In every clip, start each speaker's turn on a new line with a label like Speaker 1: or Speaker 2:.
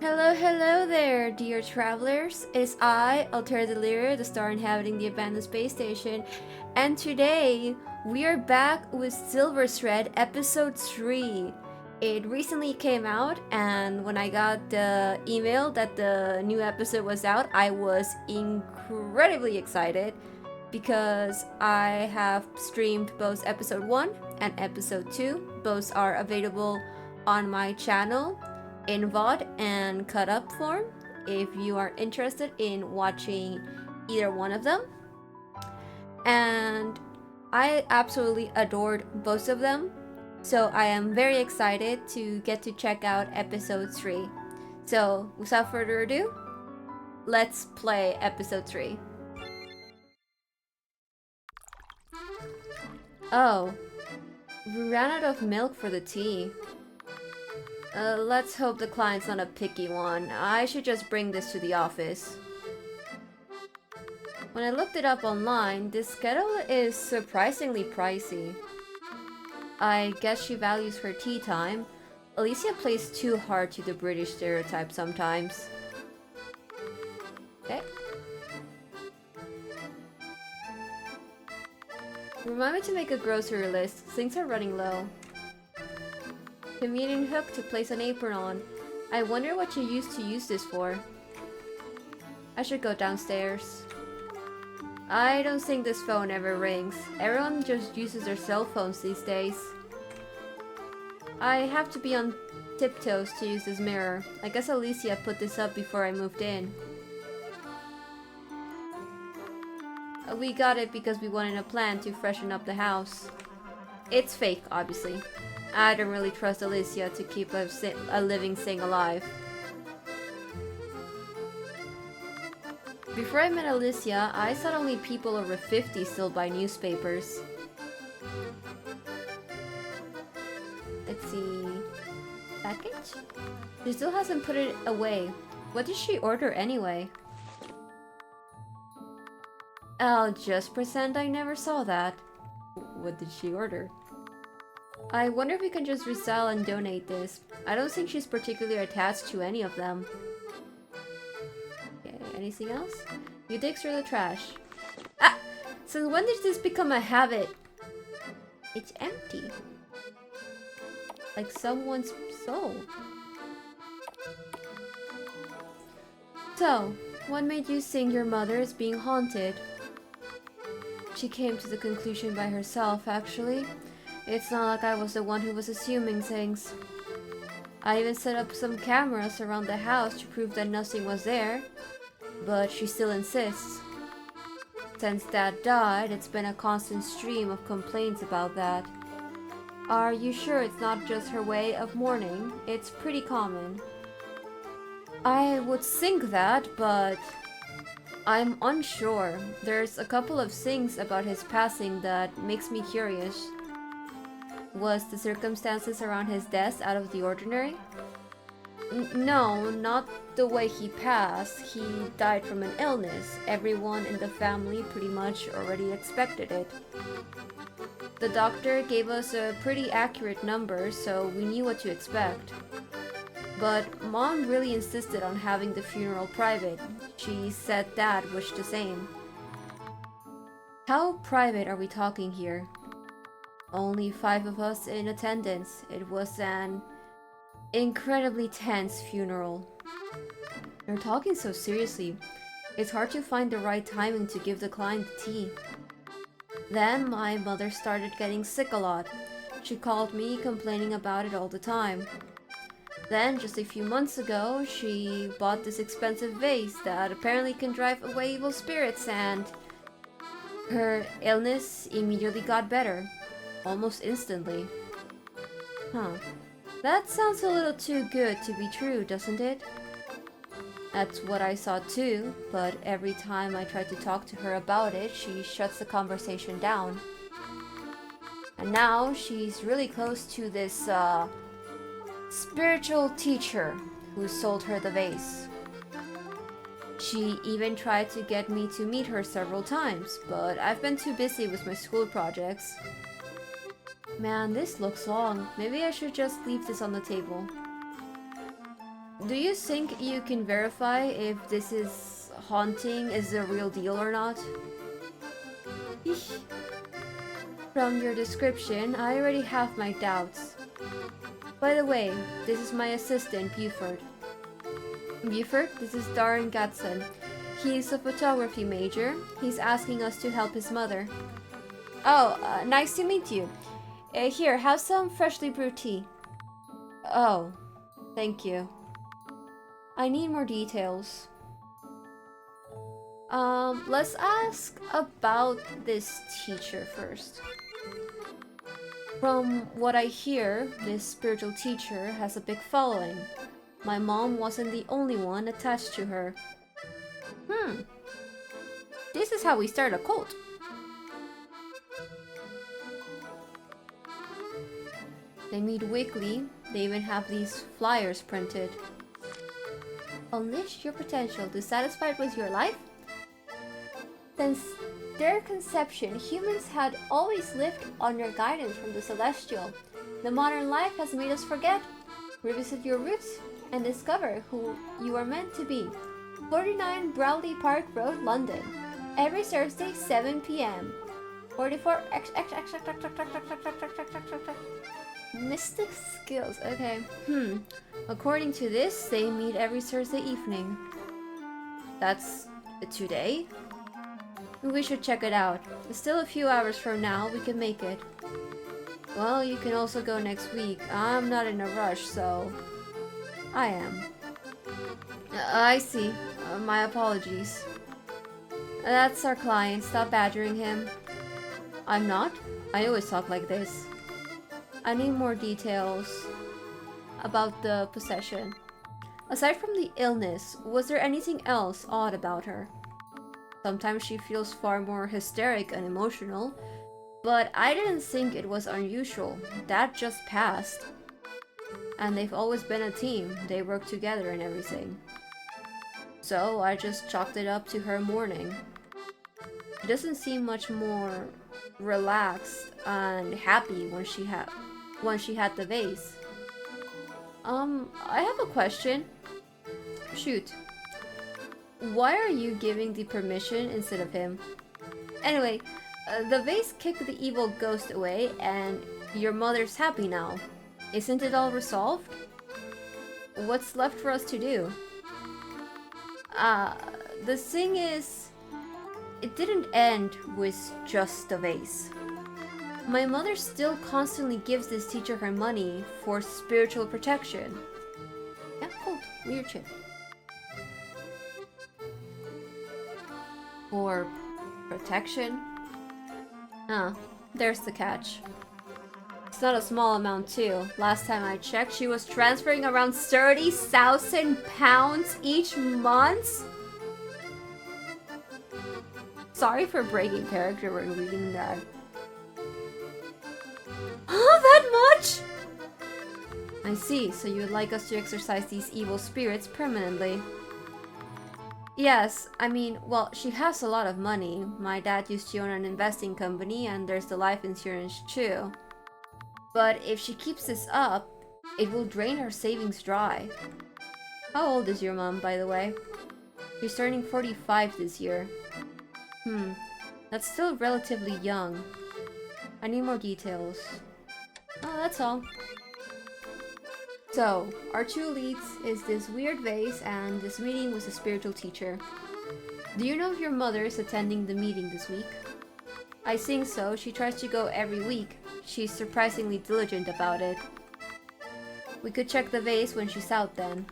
Speaker 1: Hello, hello there, dear travelers. It's I, Altair the Lyra, the star inhabiting the abandoned space station, and today we are back with Silver Thread Episode 3. It recently came out, and when I got the email that the new episode was out, I was incredibly excited because I have streamed both Episode 1 and Episode 2. Both are available on my channel in VOD and cut up form if you are interested in watching either one of them. And I absolutely adored both of them, so I am very excited to get to check out episode 3. So without further ado, let's play episode 3. Oh, we ran out of milk for the tea. Let's hope the client's not a picky one. I should just bring this to the office. When I looked it up online, this kettle is surprisingly pricey. I guess she values her tea time. Alicia plays too hard to the British stereotype sometimes. Okay. Remind me to make a grocery list. Things are running low. Convenient hook to place an apron on. I wonder what you used to use this for. I should go downstairs. I don't think this phone ever rings. Everyone just uses their cell phones these days. I have to be on tiptoes to use this mirror. I guess Alicia put this up before I moved in. We got it because we wanted a plan to freshen up the house. It's fake, obviously. I don't really trust Alicia to keep a living thing alive. Before I met Alicia, I thought only people over 50 still buy newspapers. Let's see... Package? She still hasn't put it away. What did she order anyway? I'll just pretend I never saw that. What did she order? I wonder if we can just resell and donate this. I don't think she's particularly attached to any of them. Okay, anything else? You dig through the trash. Ah! Since when did this become a habit? It's empty. Like someone's soul. So, what made you think your mother is being haunted? She came to the conclusion by herself, actually. It's not like I was the one who was assuming things. I even set up some cameras around the house to prove that nothing was there, but she still insists. Since Dad died, it's been a constant stream of complaints about that. Are you sure it's not just her way of mourning? It's pretty common. I would think that, but I'm unsure. There's a couple of things about his passing that makes me curious. Was the circumstances around his death out of the ordinary? No, not the way he passed. He died from an illness. Everyone in the family pretty much already expected it. The doctor gave us a pretty accurate number, so we knew what to expect. But Mom really insisted on having the funeral private. She said Dad wished the same. How private are we talking here? Only 5 of us in attendance. It was an incredibly tense funeral. You're talking so seriously. It's hard to find the right timing to give the client the tea. Then my mother started getting sick a lot. She called me complaining about it all the time. Then, just a few months ago, she bought this expensive vase that apparently can drive away evil spirits, and her illness immediately got better. Almost instantly. Huh. That sounds a little too good to be true, doesn't it? That's what I thought too, but every time I try to talk to her about it, she shuts the conversation down. And now she's really close to this, spiritual teacher who sold her the vase. She even tried to get me to meet her several times, but I've been too busy with my school projects. Man, this looks long. Maybe I should just leave this on the table. Do you think you can verify if this is haunting is the real deal or not? Eesh. From your description, I already have my doubts. By the way, this is my assistant, Buford. Buford, this is Darren Gatson. He's a photography major. He's asking us to help his mother. Oh, nice to meet you. Here, have some freshly brewed tea. Oh, thank you. I need more details. Let's ask about this teacher first. From what I hear, this spiritual teacher has a big following. My mom wasn't the only one attached to her. This is how we start a cult. They meet weekly. They even have these flyers printed. Unleash your potential. Dissatisfied with your life? Since their conception, humans had always lived under guidance from the celestial. The modern life has made us forget. Revisit your roots and discover who you are meant to be. 49 Browley Park Road, London. Every Thursday, 7 p.m. 44 Mystic skills. Okay. According to this, they meet every Thursday evening. That's today? We should check it out. It's still a few hours from now. We can make it. Well, you can also go next week. I'm not in a rush, so... I am. I see. My apologies. That's our client. Stop badgering him. I'm not. I always talk like this. I need more details about the possession. Aside from the illness, was there anything else odd about her? Sometimes she feels far more hysteric and emotional, but I didn't think it was unusual. That just passed. And they've always been a team. They work together and everything. So I just chalked it up to her mourning. She doesn't seem much more relaxed and happy when she had the vase. I have a question. Shoot. Why are you giving the permission instead of him? Anyway, the vase kicked the evil ghost away and your mother's happy now. Isn't it all resolved? What's left for us to do? The thing is, it didn't end with just the vase. My mother still constantly gives this teacher her money for spiritual protection. Yeah, cool. Weird shit. For protection? There's the catch. It's not a small amount too. Last time I checked, she was transferring around 30,000 pounds each month? Sorry for breaking character when reading that. That much? I see, so you would like us to exorcise these evil spirits permanently. Yes, I mean, well, she has a lot of money. My dad used to own an investing company and there's the life insurance too. But if she keeps this up, it will drain her savings dry. How old is your mom, by the way? She's turning 45 this year. That's still relatively young. I need more details. Oh, that's all. So, our two leads is this weird vase and this meeting with a spiritual teacher. Do you know if your mother is attending the meeting this week? I think so. She tries to go every week. She's surprisingly diligent about it. We could check the vase when she's out then.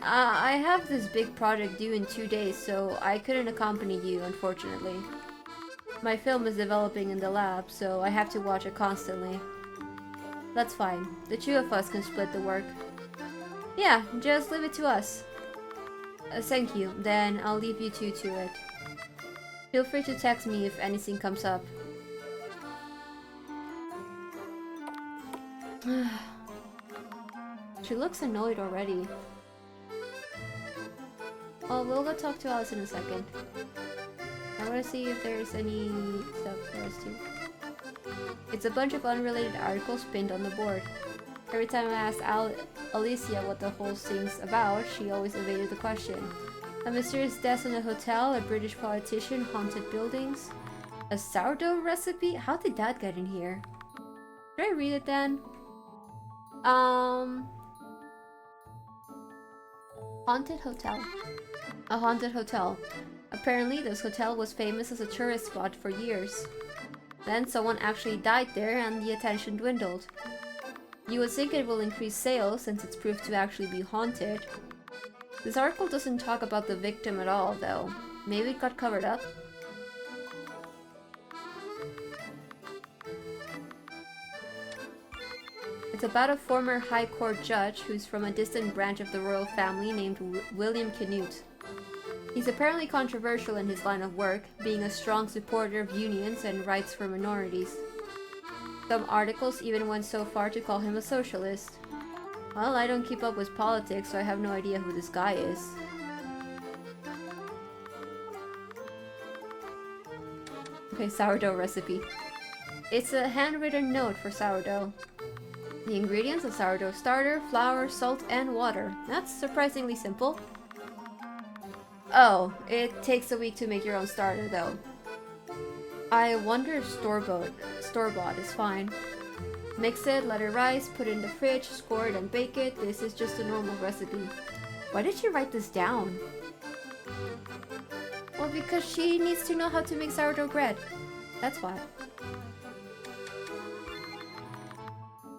Speaker 1: I have this big project due in 2 days, so I couldn't accompany you, unfortunately. My film is developing in the lab, so I have to watch it constantly. That's fine. The two of us can split the work. Yeah, just leave it to us. Thank you. Then I'll leave you two to it. Feel free to text me if anything comes up. She looks annoyed already. Oh, we'll go talk to Alice in a second. I want to see if there's any stuff for us to... It's a bunch of unrelated articles pinned on the board. Every time I asked Alicia what the whole thing's about, she always evaded the question. A mysterious death in a hotel, a British politician, haunted buildings. A sourdough recipe? How did that get in here? Should I read it then? Haunted hotel. A haunted hotel. Apparently, this hotel was famous as a tourist spot for years. Then someone actually died there and the attention dwindled. You would think it will increase sales since it's proved to actually be haunted. This article doesn't talk about the victim at all, though. Maybe it got covered up? It's about a former High Court judge who's from a distant branch of the royal family named William Canute. He's apparently controversial in his line of work, being a strong supporter of unions and rights for minorities. Some articles even went so far to call him a socialist. Well, I don't keep up with politics, so I have no idea who this guy is. Okay, sourdough recipe. It's a handwritten note for sourdough. The ingredients: a sourdough starter, flour, salt, and water. That's surprisingly simple. Oh, it takes a week to make your own starter, though. I wonder if store-bought is fine. Mix it, let it rise, put it in the fridge, score it, and bake it. This is just a normal recipe. Why did she write this down? Well, because she needs to know how to make sourdough bread. That's why.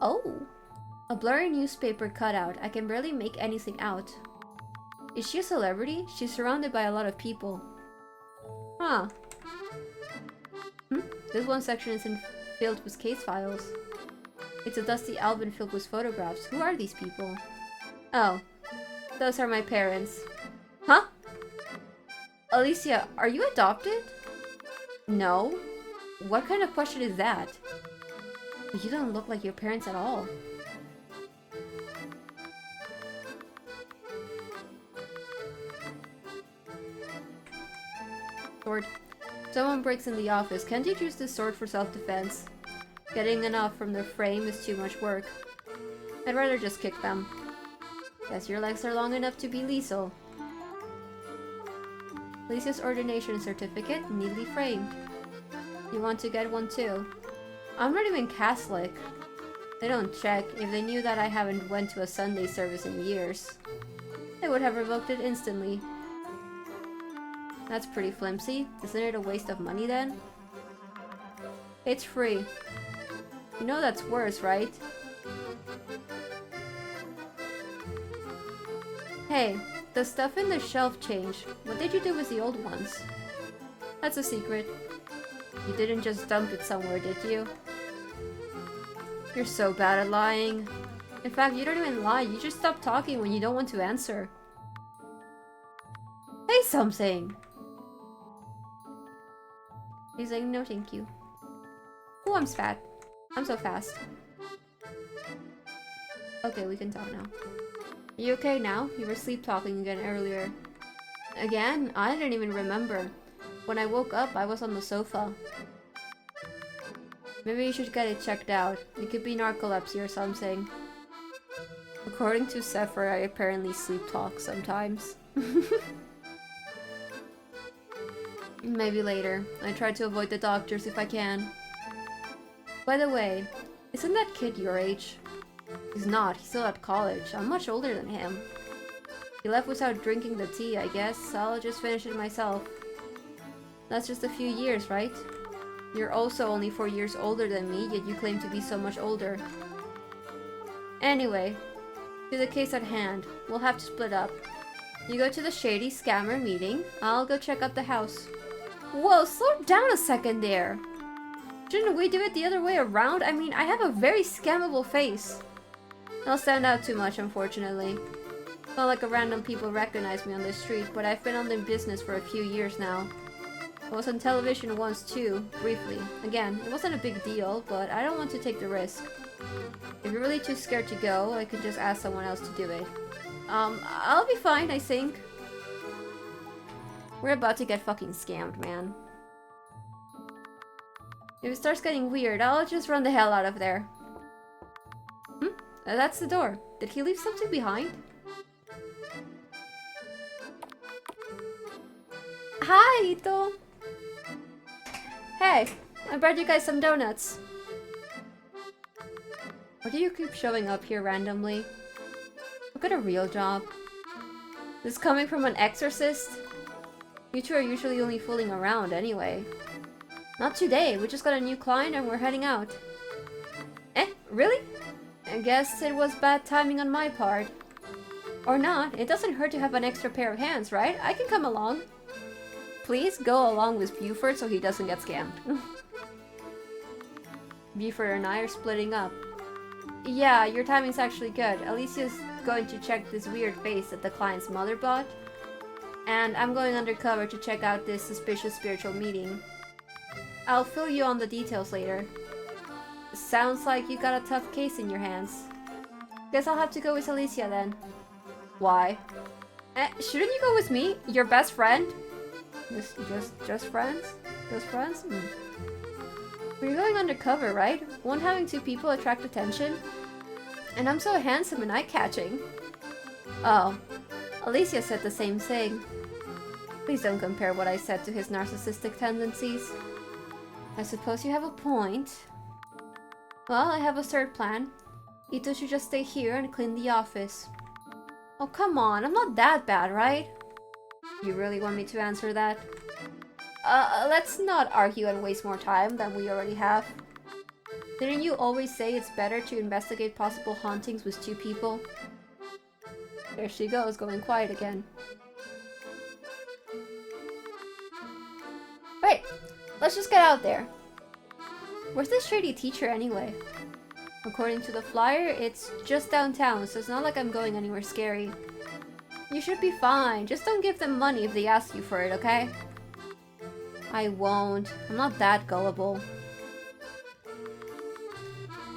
Speaker 1: Oh! A blurry newspaper cutout. I can barely make anything out. Is she a celebrity? She's surrounded by a lot of people. Huh. This one section is filled with case files. It's a dusty album filled with photographs. Who are these people? Oh. Those are my parents. Huh? Alicia, are you adopted? No. What kind of question is that? You don't look like your parents at all. Sword. Someone breaks in the office. Can't you use this sword for self-defense? Getting enough from the frame is too much work. I'd rather just kick them. Guess your legs are long enough to be lethal. Alicia's ordination certificate, neatly framed. You want to get one too? I'm not even Catholic. They don't check. If they knew that I haven't went to a Sunday service in years, they would have revoked it instantly. That's pretty flimsy. Isn't it a waste of money then? It's free. You know that's worse, right? Hey, the stuff in the shelf changed. What did you do with the old ones? That's a secret. You didn't just dump it somewhere, did you? You're so bad at lying. In fact, you don't even lie. You just stop talking when you don't want to answer. Say something! He's like, no thank you. Oh, I'm fat. I'm so fast. Okay, we can talk now. Are you okay now? You were sleep talking again earlier. Again? I didn't even remember. When I woke up, I was on the sofa. Maybe you should get it checked out. It could be narcolepsy or something. According to Zephyr, I apparently sleep talk sometimes. Maybe later. I try to avoid the doctors if I can. By the way, isn't that kid your age? He's not. He's still at college. I'm much older than him. He left without drinking the tea, I guess. I'll just finish it myself. That's just a few years, right? You're also only 4 years older than me, yet you claim to be so much older. Anyway, to the case at hand. We'll have to split up. You go to the shady scammer meeting. I'll go check out the house. Whoa, slow down a second there. Shouldn't we do it the other way around? I mean, I have a very scammable face. I'll stand out too much, unfortunately. Not like a random people recognize me on the street, but I've been on the business for a few years now. I was on television once too, briefly. Again, it wasn't a big deal, but I don't want to take the risk. If you're really too scared to go, I could just ask someone else to do it. I'll be fine, I think. We're about to get fucking scammed, man. If it starts getting weird, I'll just run the hell out of there. That's the door. Did he leave something behind? Hi, Ito! Hey, I brought you guys some donuts. Why do you keep showing up here randomly? Look at a real job. This coming from an exorcist? You two are usually only fooling around anyway. Not today, we just got a new client and we're heading out. Eh, really? I guess it was bad timing on my part. Or not, it doesn't hurt to have an extra pair of hands, right? I can come along. Please go along with Buford so he doesn't get scammed. Buford and I are splitting up. Yeah, your timing's actually good. Alicia's going to check this weird face that the client's mother bought. And I'm going undercover to check out this suspicious spiritual meeting. I'll fill you on the details later. Sounds like you got a tough case in your hands. Guess I'll have to go with Alicia then. Why? Shouldn't you go with me? Your best friend? Just friends? Just friends? We're going undercover, right? Won't having two people attract attention? And I'm so handsome and eye-catching. Oh, Alicia said the same thing. Please don't compare what I said to his narcissistic tendencies. I suppose you have a point. Well, I have a third plan. Ito should just stay here and clean the office. Oh, come on, I'm not that bad, right? You really want me to answer that? Let's not argue and waste more time than we already have. Didn't you always say it's better to investigate possible hauntings with two people? There she goes, going quiet again. Right, let's just get out there. Where's this shady teacher anyway? According to the flyer, it's just downtown, so it's not like I'm going anywhere scary. You should be fine, just don't give them money if they ask you for it, okay? I won't. I'm not that gullible.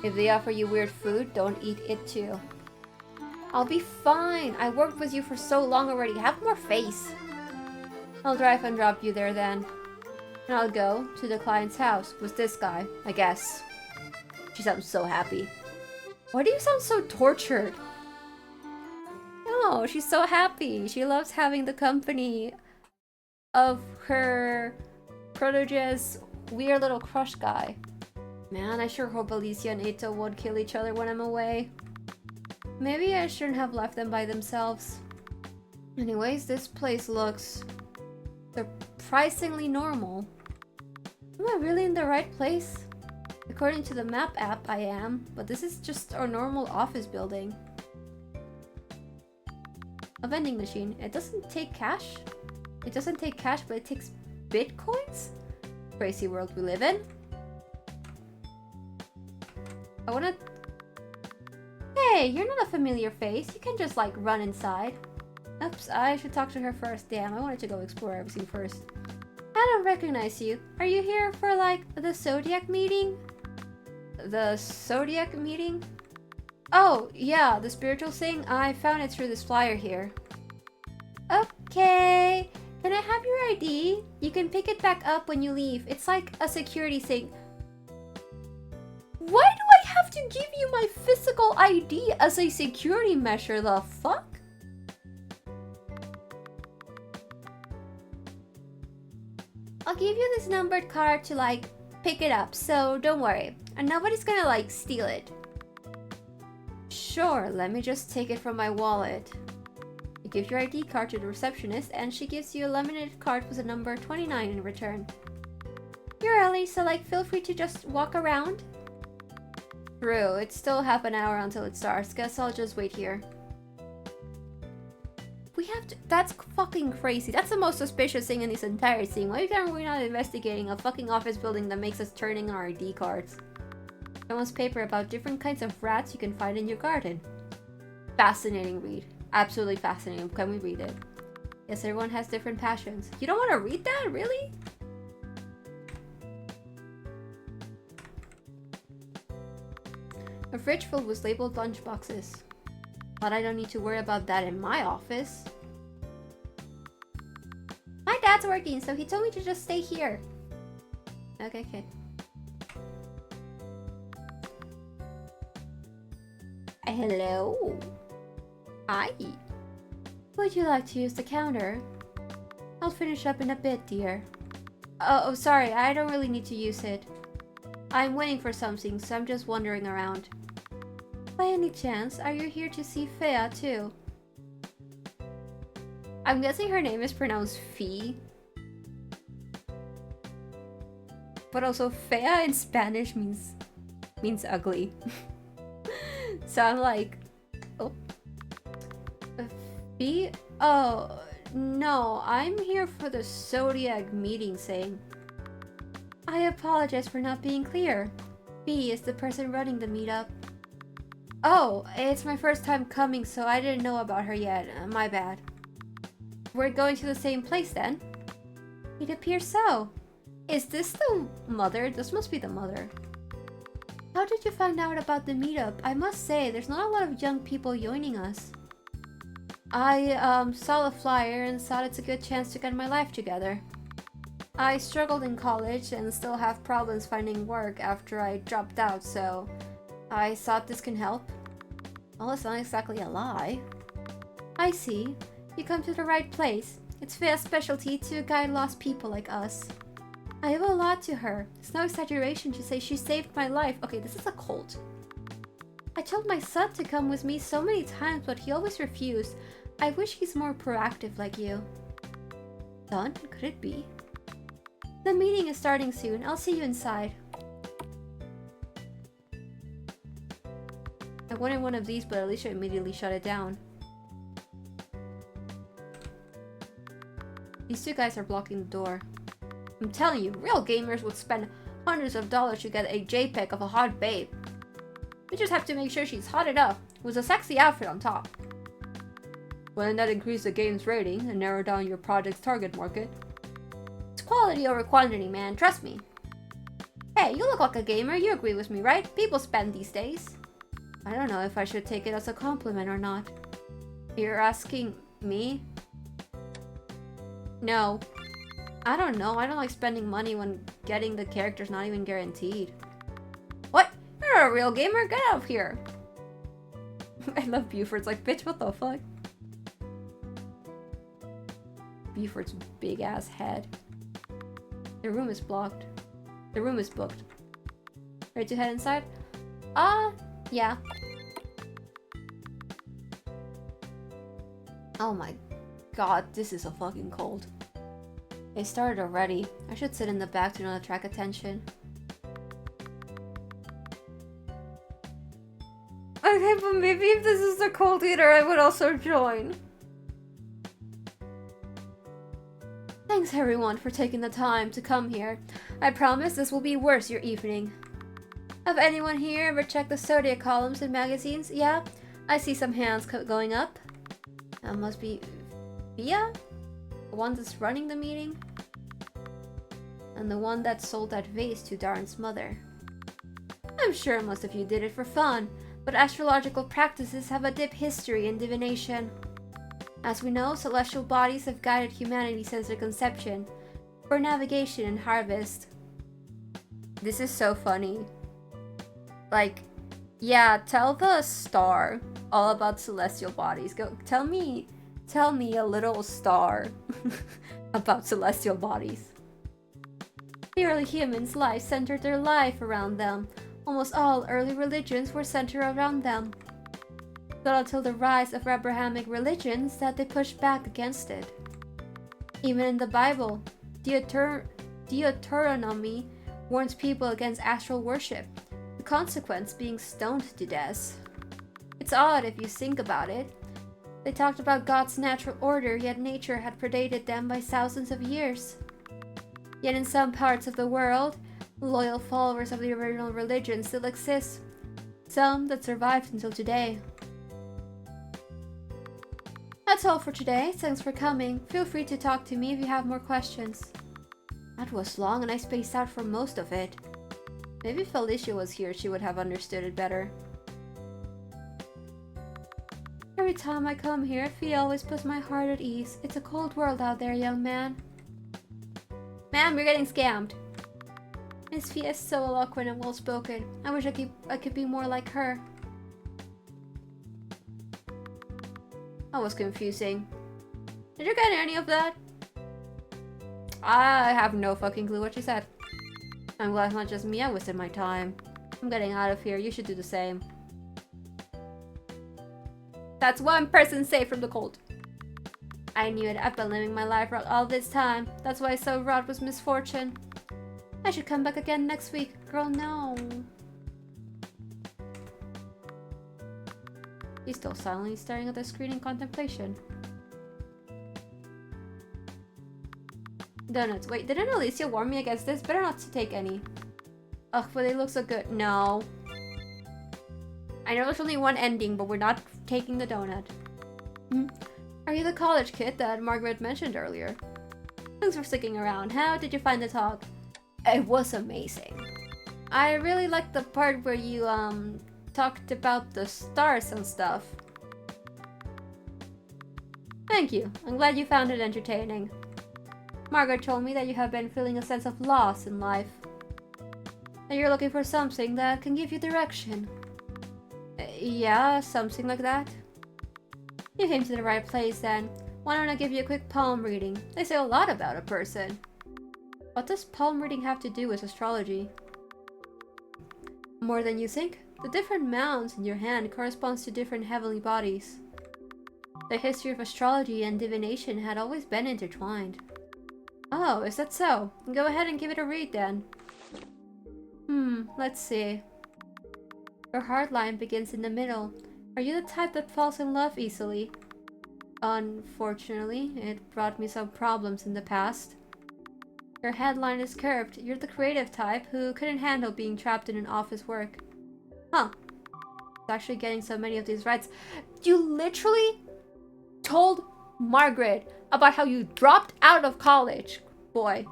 Speaker 1: If they offer you weird food, don't eat it too. I'll be fine. I worked with you for so long already. Have more face. I'll drive and drop you there then. And I'll go to the client's house with this guy, I guess. She sounds so happy. Why do you sound so tortured? No, she's so happy. She loves having the company of her protege's weird little crush guy. Man, I sure hope Alicia and Ito won't kill each other when I'm away. Maybe I shouldn't have left them by themselves. Anyways, this place looks surprisingly normal. Am I really in the right place? According to the map app, I am, but this is just a normal office building. A vending machine. It doesn't take cash. It doesn't take cash, but it takes bitcoins? Crazy world we live in. I wanna... Hey, you're not a familiar face. You can just like run inside. Oops, I should talk to her first. Damn, I wanted to go explore everything first. I don't recognize you. Are you here for like the Zodiac meeting? The Zodiac meeting? Oh, yeah, the spiritual thing. I found it through this flyer here. Okay. Can I have your ID? You can pick it back up when you leave. It's like a security thing. Why do I have to give you my physical ID as a security measure? The fuck? I'll give you this numbered card to like pick it up, so don't worry. And nobody's gonna like steal it. Sure, let me just take it from my wallet. You give your ID card to the receptionist and she gives you a laminated card with the number 29 in return. You're early, so like feel free to just walk around. True, it's still half an hour until it starts. Guess I'll just wait here. We have to... That's fucking crazy. That's the most suspicious thing in this entire thing. Why are we not investigating a fucking office building that makes us turn in our ID cards? Someone's paper about different kinds of rats you can find in your garden. Fascinating read. Absolutely fascinating. Can we read it? Yes, everyone has different passions. You don't want to read that? Really? A fridge filled with labeled lunchboxes. But I don't need to worry about that in my office. My dad's working, so he told me to just stay here. Okay, okay. I Hello. Hi. Would you like to use the counter? I'll finish up in a bit, dear. Oh, sorry, I don't really need to use it. I'm waiting for something, so I'm just wandering around. By any chance, are you here to see Fea too? I'm guessing her name is pronounced Fee. But also Fea in Spanish means ugly. So I'm like, oh. Fee? Oh, no, I'm here for the Zodiac meeting thing. I apologize for not being clear. Fee is the person running the meetup. Oh, it's my first time coming, so I didn't know about her yet. My bad. We're going to the same place then? It appears so. Is this the mother? This must be the mother. How did you find out about the meetup? I must say, there's not a lot of young people joining us. I saw the flyer and thought it's a good chance to get my life together. I struggled in college and still have problems finding work after I dropped out, so I thought this can help. Well, it's not exactly a lie. I see. You come to the right place. It's Fea's specialty to guide lost people like us. I owe a lot to her. It's no exaggeration to say she saved my life. Okay, this is a cult. I told my son to come with me so many times, but he always refused. I wish he's more proactive like you. Son? Could it be? The meeting is starting soon. I'll see you inside. I wanted one of these, but Alicia immediately shut it down. These two guys are blocking the door. I'm telling you, real gamers would spend hundreds of dollars to get a JPEG of a hot babe. We just have to make sure she's hot enough, with a sexy outfit on top. Wouldn't that increase the game's rating and narrow down your project's target market? It's quality over quantity, man, trust me. Hey, you look like a gamer, you agree with me, right? People spend these days. I don't know if I should take it as a compliment or not. You're asking me? No. I don't know, I don't like spending money when getting the character's not even guaranteed. What? You're not a real gamer? Get out of here! I love Buford's like, bitch, what the fuck? Buford's big ass head. The room is blocked. The room is booked. Ready to head inside? Yeah. Oh my god, this is a fucking cold. It started already. I should sit in the back to not attract attention. Okay, but maybe if this is the cold eater, I would also join. Thanks everyone for taking the time to come here. I promise this will be worth your evening. Have anyone here ever checked the Zodiac columns in magazines? Yeah? I see some hands going up. That must be Via? The one that's running the meeting? And the one that sold that vase to Darren's mother. I'm sure most of you did it for fun, but astrological practices have a deep history in divination. As we know, celestial bodies have guided humanity since their conception, for navigation and harvest. This is so funny. Like, yeah, tell the star all about celestial bodies. Go tell me a little star about celestial bodies. The early humans' life centered their life around them. Almost all early religions were centered around them. Not until the rise of Abrahamic religions that they pushed back against it. Even in the Bible, Deuteronomy warns people against astral worship, the consequence being stoned to death. It's odd if you think about it. They talked about God's natural order, yet nature had predated them by thousands of years. Yet in some parts of the world, loyal followers of the original religion still exist, some that survived until today. That's all for today. Thanks for coming. Feel free to talk to me if you have more questions. That was long and I spaced out for most of it. Maybe if Alicia was here, she would have understood it better. Every time I come here, Fee always puts my heart at ease. It's a cold world out there, young man. Ma'am, you're getting scammed. Miss Fee is so eloquent and well-spoken. I wish I could be more like her. That was confusing. Did you get any of that? I have no fucking clue what she said. I'm glad it's not just me. I wasted my time. I'm getting out of here. You should do the same. That's one person safe from the cold. I knew it. I've been living my life all this time. That's why it's so wrought with misfortune. I should come back again next week. Girl, no. He's still silently staring at the screen in contemplation. Donuts. Wait, didn't Alicia warn me against this? Better not to take any. Ugh, but they look so good. No. I know there's only one ending, but we're not taking the donut. Are you the college kid that Margaret mentioned earlier? Thanks for sticking around. How did you find the talk? It was amazing. I really liked the part where you, talked about the stars and stuff. Thank you. I'm glad you found it entertaining. Margaret told me that you have been feeling a sense of loss in life. That you're looking for something that can give you direction. Yeah, something like that. You came to the right place then. Why don't I give you a quick palm reading? They say a lot about a person. What does palm reading have to do with astrology? More than you think. The different mounds in your hand corresponds to different heavenly bodies. The history of astrology and divination had always been intertwined. Oh, is that so? Go ahead and give it a read then. Let's see. Your heart line begins in the middle. Are you the type that falls in love easily? Unfortunately, it brought me some problems in the past. Your headline is curved. You're the creative type who couldn't handle being trapped in an office work. Huh. It's actually getting so many of these rights. You literally told Margaret about how you dropped out of college, boy.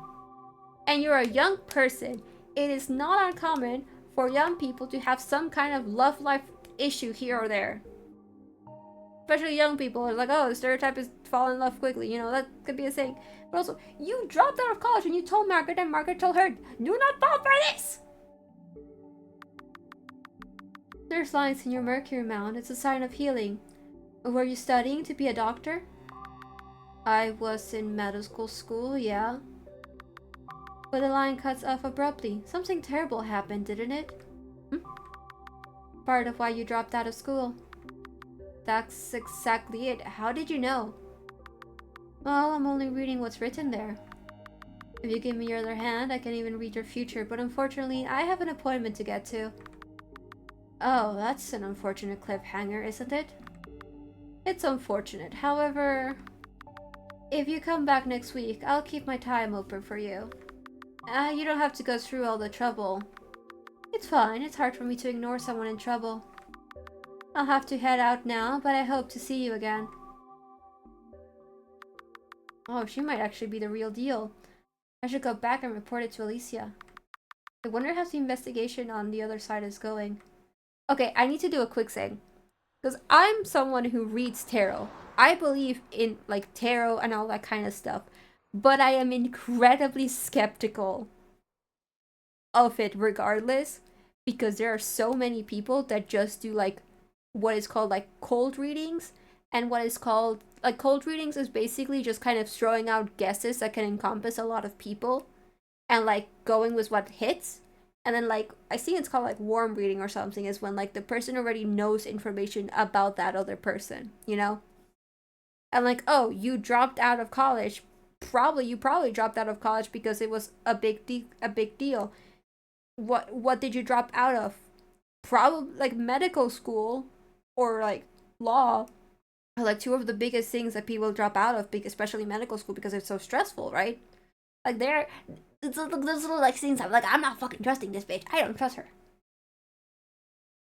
Speaker 1: And you're a young person. It is not uncommon for young people to have some kind of love life issue here or there. Especially young people are like, oh, the stereotype is fall in love quickly. You know, that could be a thing. But also, you dropped out of college and you told Margaret, and Margaret told her, do not fall for this! There's lines in your Mercury mount. It's a sign of healing. Were you studying to be a doctor? I was in medical school, yeah. But the line cuts off abruptly. Something terrible happened, didn't it? Part of why you dropped out of school. That's exactly it. How did you know? Well, I'm only reading what's written there. If you give me your other hand, I can even read your future, but unfortunately, I have an appointment to get to. Oh, that's an unfortunate cliffhanger, isn't it? It's unfortunate. However, if you come back next week, I'll keep my time open for you. You don't have to go through all the trouble. It's fine. It's hard for me to ignore someone in trouble. I'll have to head out now, but I hope to see you again. Oh, she might actually be the real deal. I should go back and report it to Alicia. I wonder how the investigation on the other side is going. Okay, I need to do a quick thing. Because I'm someone who reads tarot. I believe in, like, tarot and all that kind of stuff. But I am incredibly skeptical of it regardless. Because there are so many people that just do, like, what is called, like, cold readings. And what is called, like, cold readings is basically just kind of throwing out guesses that can encompass a lot of people. And, like, going with what hits. And then, like, I think it's called, like, warm reading or something, is when, like, the person already knows information about that other person, you know? And, like, oh, you dropped out of college. You probably dropped out of college because it was a big deal. What did you drop out of? Probably, like, medical school or, like, law are, like, two of the biggest things that people drop out of, especially medical school, because it's so stressful, right? Like, those little, like, things I'm like, I'm not fucking trusting this bitch. I don't trust her.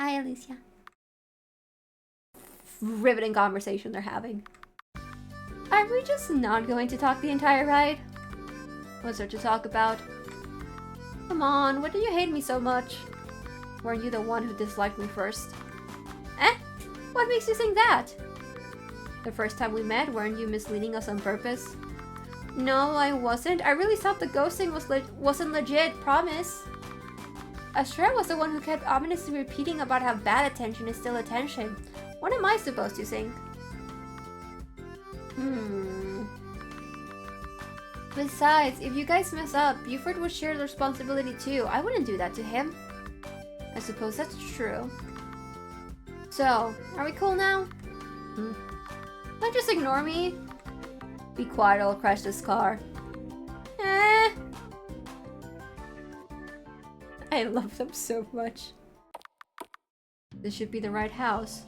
Speaker 1: Hi, Alicia. Riveting conversation they're having. Are we just not going to talk the entire ride? What's there to talk about? Come on, why do you hate me so much? Weren't you the one who disliked me first? Eh? What makes you think that? The first time we met, weren't you misleading us on purpose? No, I wasn't. I really thought the ghosting wasn't legit, promise. Astra was the one who kept ominously repeating about how bad attention is still attention. What am I supposed to think? Besides, if you guys mess up, Buford would share the responsibility too. I wouldn't do that to him. I suppose that's true. So, are we cool now? Don't just ignore me. Be quiet, I'll crash this car. I love them so much. This should be the right house.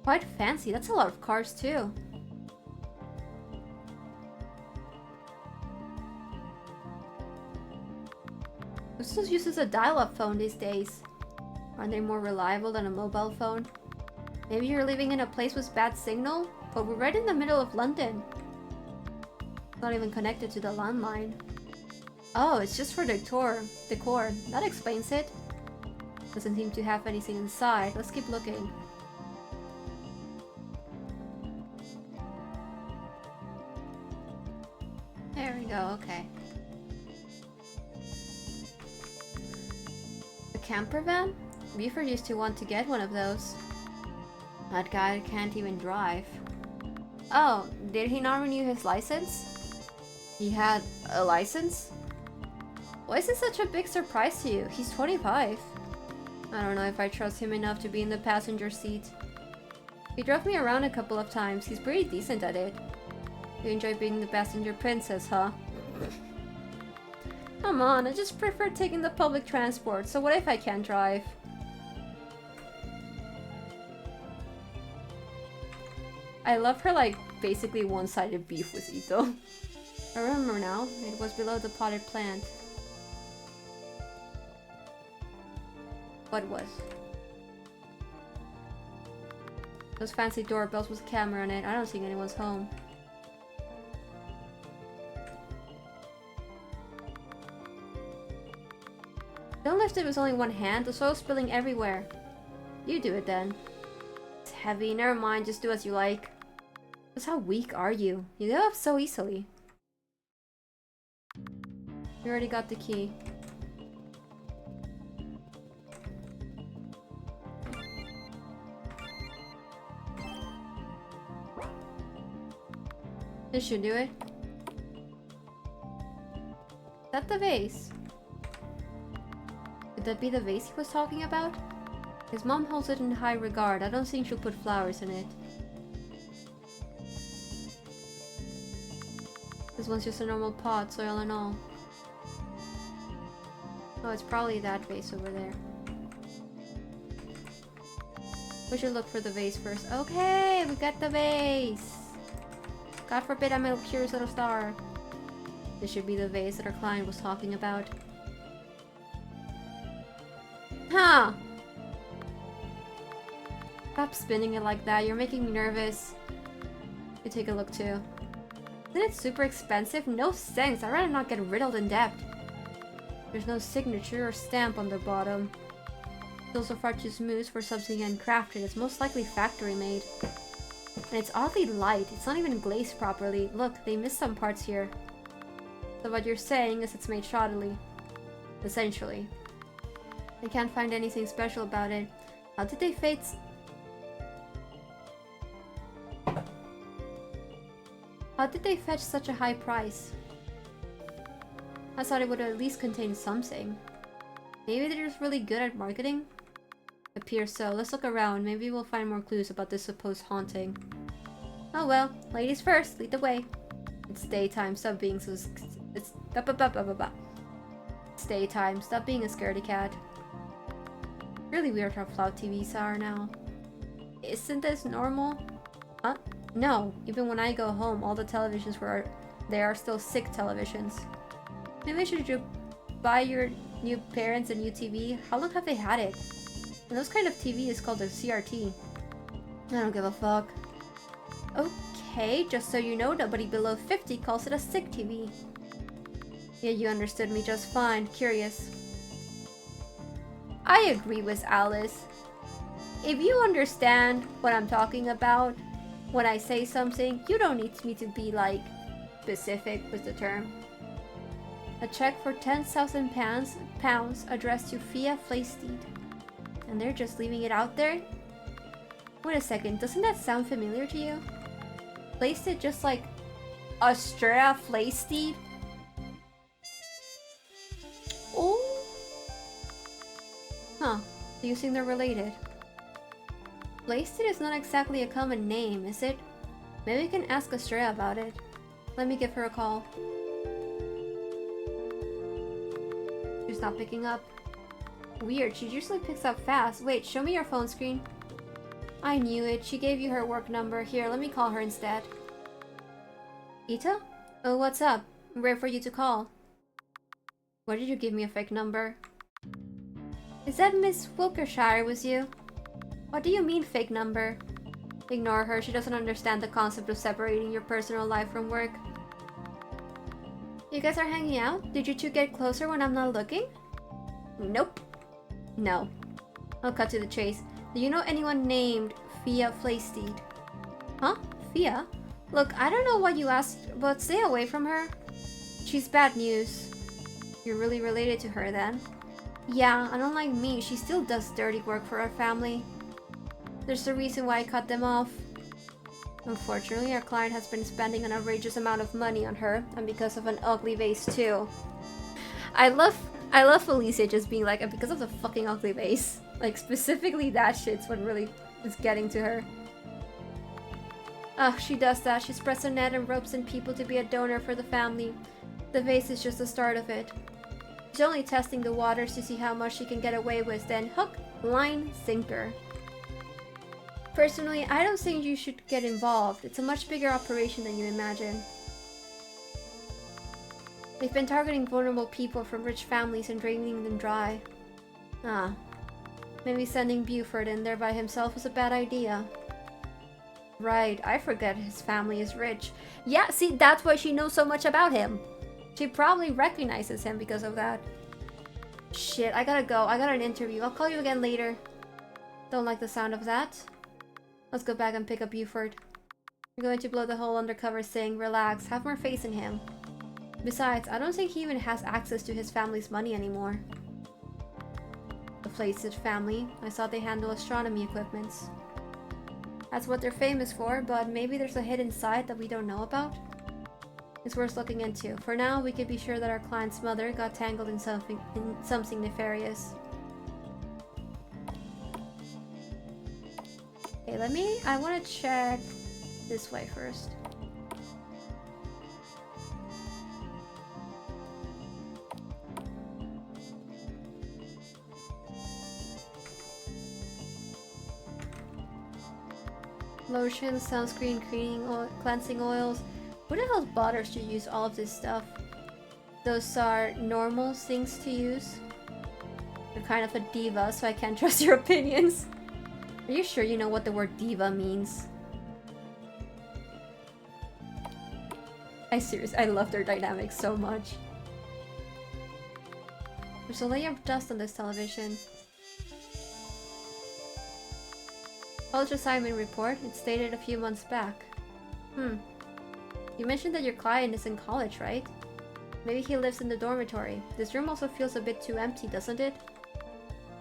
Speaker 1: Quite fancy, that's a lot of cars too. Who still uses a dial-up phone these days? Aren't they more reliable than a mobile phone? Maybe you're living in a place with bad signal? But we're right in the middle of London. It's not even connected to the landline. Oh, it's just for decor. That explains it. Doesn't seem to have anything inside. Let's keep looking. There we go, okay. A camper van? Buford used to want to get one of those. That guy can't even drive. Oh, did he not renew his license? He had a license? Why is this such a big surprise to you? He's 25. I don't know if I trust him enough to be in the passenger seat. He drove me around a couple of times. He's pretty decent at it. You enjoy being the passenger princess, huh? Come on, I just prefer taking the public transport, so what if I can't drive? I love her, like, basically one-sided beef with Ito. I remember now, it was below the potted plant. What was? Those fancy doorbells with a camera on it. I don't think anyone's home. Don't lift it with only one hand, the soil's spilling everywhere. You do it then. It's heavy, never mind, just do as you like. Just how weak are you? You give up so easily. You already got the key. This should do it. Is that the vase? Could that be the vase he was talking about? His mom holds it in high regard. I don't think she'll put flowers in it. This one's just a normal pot, soil and all. Oh, it's probably that vase over there. We should look for the vase first. Okay, we got the vase! God forbid I'm a curious little star. This should be the vase that our client was talking about. Huh! Stop spinning it like that, you're making me nervous. You take a look too. Isn't it super expensive? No thanks, I'd rather not get riddled in debt. There's no signature or stamp on the bottom. It's also far too smooth for something handcrafted. It's most likely factory made. And it's oddly light. It's not even glazed properly. Look, they missed some parts here. So what you're saying is it's made shoddily. Essentially. I can't find anything special about it. How did they fate... How did they fetch such a high price? I thought it would at least contain something. Maybe they're just really good at marketing? Appears so. Let's look around. Maybe we'll find more clues about this supposed haunting. Oh well, ladies first, lead the way. It's daytime, stop being so... It's daytime, stop being a scaredy cat. Really weird how flat TVs are now. Isn't this normal? Huh? No, even when I go home, all the televisions there are still sick televisions. Maybe should you buy your new parents a new TV? How long have they had it? And those kind of TV is called a CRT. I don't give a fuck. Okay, just so you know, nobody below 50 calls it a sick TV. Yeah, you understood me just fine. Curious. I agree with Alice. If you understand what I'm talking about, when I say something, you don't need me to be, like, specific with the term. A check for £10,000 addressed to Fia Flaysteed. And they're just leaving it out there? Wait a second, doesn't that sound familiar to you? placed it just like Australia Flaysteed. Oh. Huh. Do you think they're related? Flaysteed is not exactly a common name, is it? Maybe we can ask Australia about it. Let me give her a call. She's not picking up. Weird, she usually picks up fast. Wait, show me your phone screen. I knew it. She gave you her work number. Here, let me call her instead. Ita? Oh, what's up? I'm ready for you to call. Why did you give me a fake number? Is that Miss Wilkershire with you? What do you mean, fake number? Ignore her. She doesn't understand the concept of separating your personal life from work. You guys are hanging out? Did you two get closer when I'm not looking? Nope. No. I'll cut to the chase. Do you know anyone named Fia Flaysteed? Huh? Fia? Look, I don't know what you asked, but stay away from her. She's bad news. You're really related to her then? Yeah, and unlike me, she still does dirty work for our family. There's a reason why I cut them off. Unfortunately, our client has been spending an outrageous amount of money on her, and because of an ugly vase too. I love Alicia just being like, because of the fucking ugly vase. Like, specifically that shit's what really is getting to her. Ugh, she does that. She spreads a net and ropes in people to be a donor for the family. The vase is just the start of it. She's only testing the waters to see how much she can get away with, then hook, line, sinker. Personally, I don't think you should get involved. It's a much bigger operation than you imagine. They've been targeting vulnerable people from rich families and draining them dry. Ah. Maybe sending Buford in there by himself was a bad idea. Right, I forget his family is rich. Yeah, see, that's why she knows so much about him. She probably recognizes him because of that. Shit, I gotta go. I got an interview. I'll call you again later. Don't like the sound of that. Let's go back and pick up Buford. You're going to blow the whole undercover thing. Relax, have more faith in him. Besides, I don't think he even has access to his family's money anymore. The Flaysteed family. I saw they handle astronomy equipments. That's what they're famous for, but maybe there's a hidden side that we don't know about? It's worth looking into. For now, we can be sure that our client's mother got tangled in something nefarious. Okay, I want to check this way first. Lotion, sunscreen, cleansing oils. Who the hell bothers to use all of this stuff? Those are normal things to use. You're kind of a diva, so I can't trust your opinions. Are you sure you know what the word diva means? I love their dynamics so much. There's a layer of dust on this television. College assignment report. It's dated a few months back. You mentioned that your client is in college, right? Maybe he lives in the dormitory. This room also feels a bit too empty, doesn't it?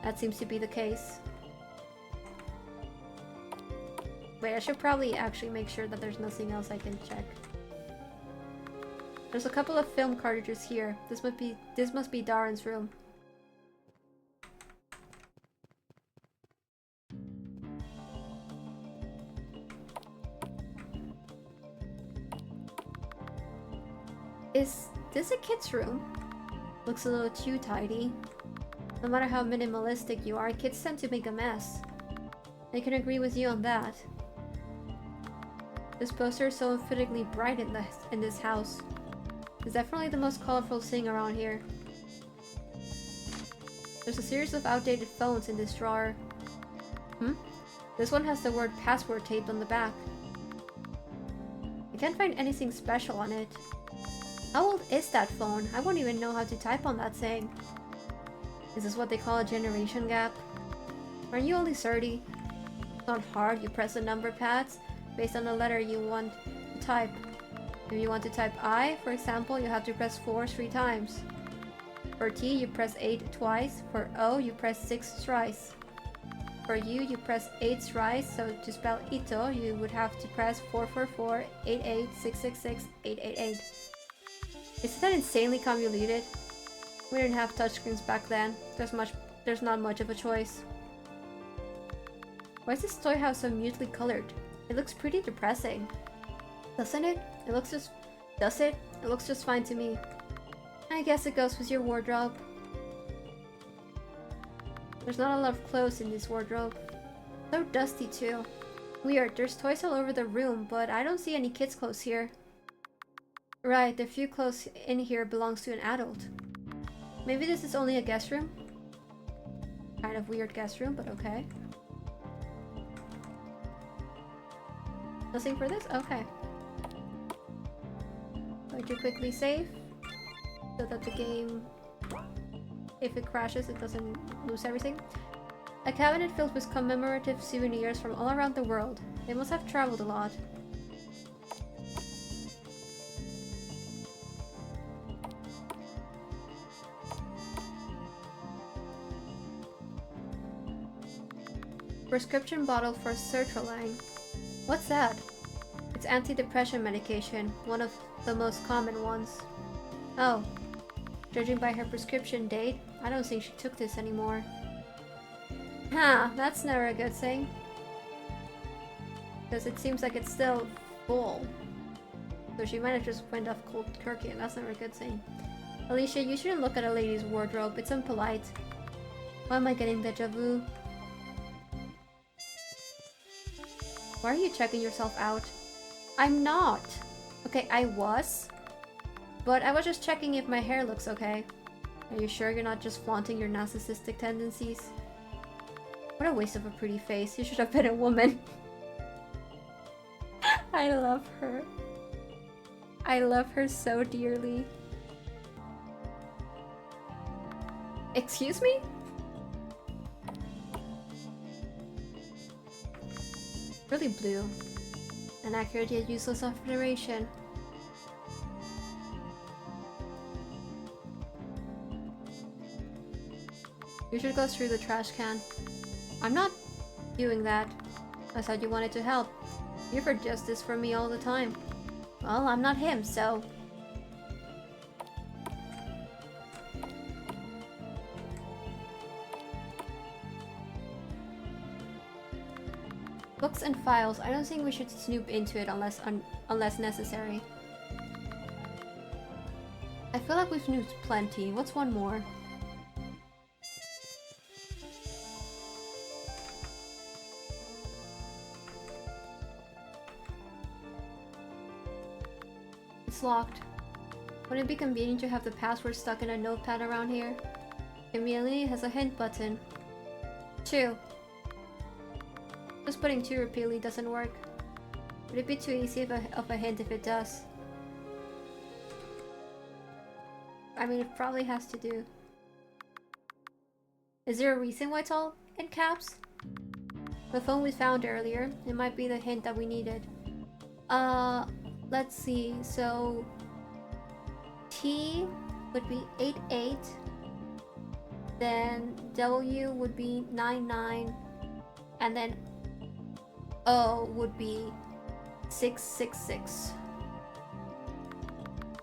Speaker 1: That seems to be the case. Wait, I should probably actually make sure that there's nothing else I can check. There's a couple of film cartridges here. This must be Darren's room. Is this a kid's room? Looks a little too tidy. No matter how minimalistic you are, kids tend to make a mess. I can agree with you on that. This poster is so unfittingly bright in this house. It's definitely the most colorful thing around here. There's a series of outdated phones in this drawer. This one has the word password taped on the back. I can't find anything special on it. How old is that phone? I won't even know how to type on that thing. Is this what they call a generation gap? Aren't you only 30? It's not hard. You press the number pads based on the letter you want to type. If you want to type I, for example, you have to press 4 3 times. For T, you press 8 twice. For O, you press 6 thrice. For you press 8's right, so to spell Ito, you would have to press 444-88-666-888. Isn't that insanely convoluted? We didn't have touchscreens back then. There's not much of a choice. Why is this toy house so mutely colored? It looks pretty depressing. Doesn't it? Does it? It looks just fine to me. I guess it goes with your wardrobe. There's not a lot of clothes in this wardrobe. So dusty too. Weird, there's toys all over the room, but I don't see any kids' clothes here. Right, the few clothes in here belongs to an adult. Maybe this is only a guest room? Kind of weird guest room, but okay. Nothing for this? Okay. Going to quickly save so that the game, if it crashes, it doesn't lose everything. A cabinet filled with commemorative souvenirs from all around the world. They must have traveled a lot. Prescription bottle for sertraline. What's that? It's antidepressant medication, one of the most common ones. Oh, judging by her prescription date, I don't think she took this anymore. Huh, that's never a good thing. Because it seems like it's still full. So she might have just went off cold turkey, and that's never a good thing. Alicia, you shouldn't look at a lady's wardrobe. It's impolite. Why am I getting deja vu? Why are you checking yourself out? I'm not! Okay, I was. But I was just checking if my hair looks okay. Are you sure you're not just flaunting your narcissistic tendencies? What a waste of a pretty face. You should have been a woman. I love her. I love her so dearly. Excuse me? Really blue. An accurate yet useless observation. You should go through the trash can. I'm not doing that. I thought you wanted to help. You've heard justice from me all the time. Well, I'm not him, so... Books and files. I don't think we should snoop into it unless necessary. I feel like we've snooped plenty. What's one more? It's locked. Wouldn't it be convenient to have the password stuck in a notepad around here? Conveniently, it has a hint button. 2. Just putting 2 repeatedly doesn't work. Would it be too easy of a hint if it does? I mean, it probably has to do. Is there a reason why it's all in caps? The phone we found earlier, it might be the hint that we needed. Let's see, so... T would be 88. Then W would be 99. And then O would be 666.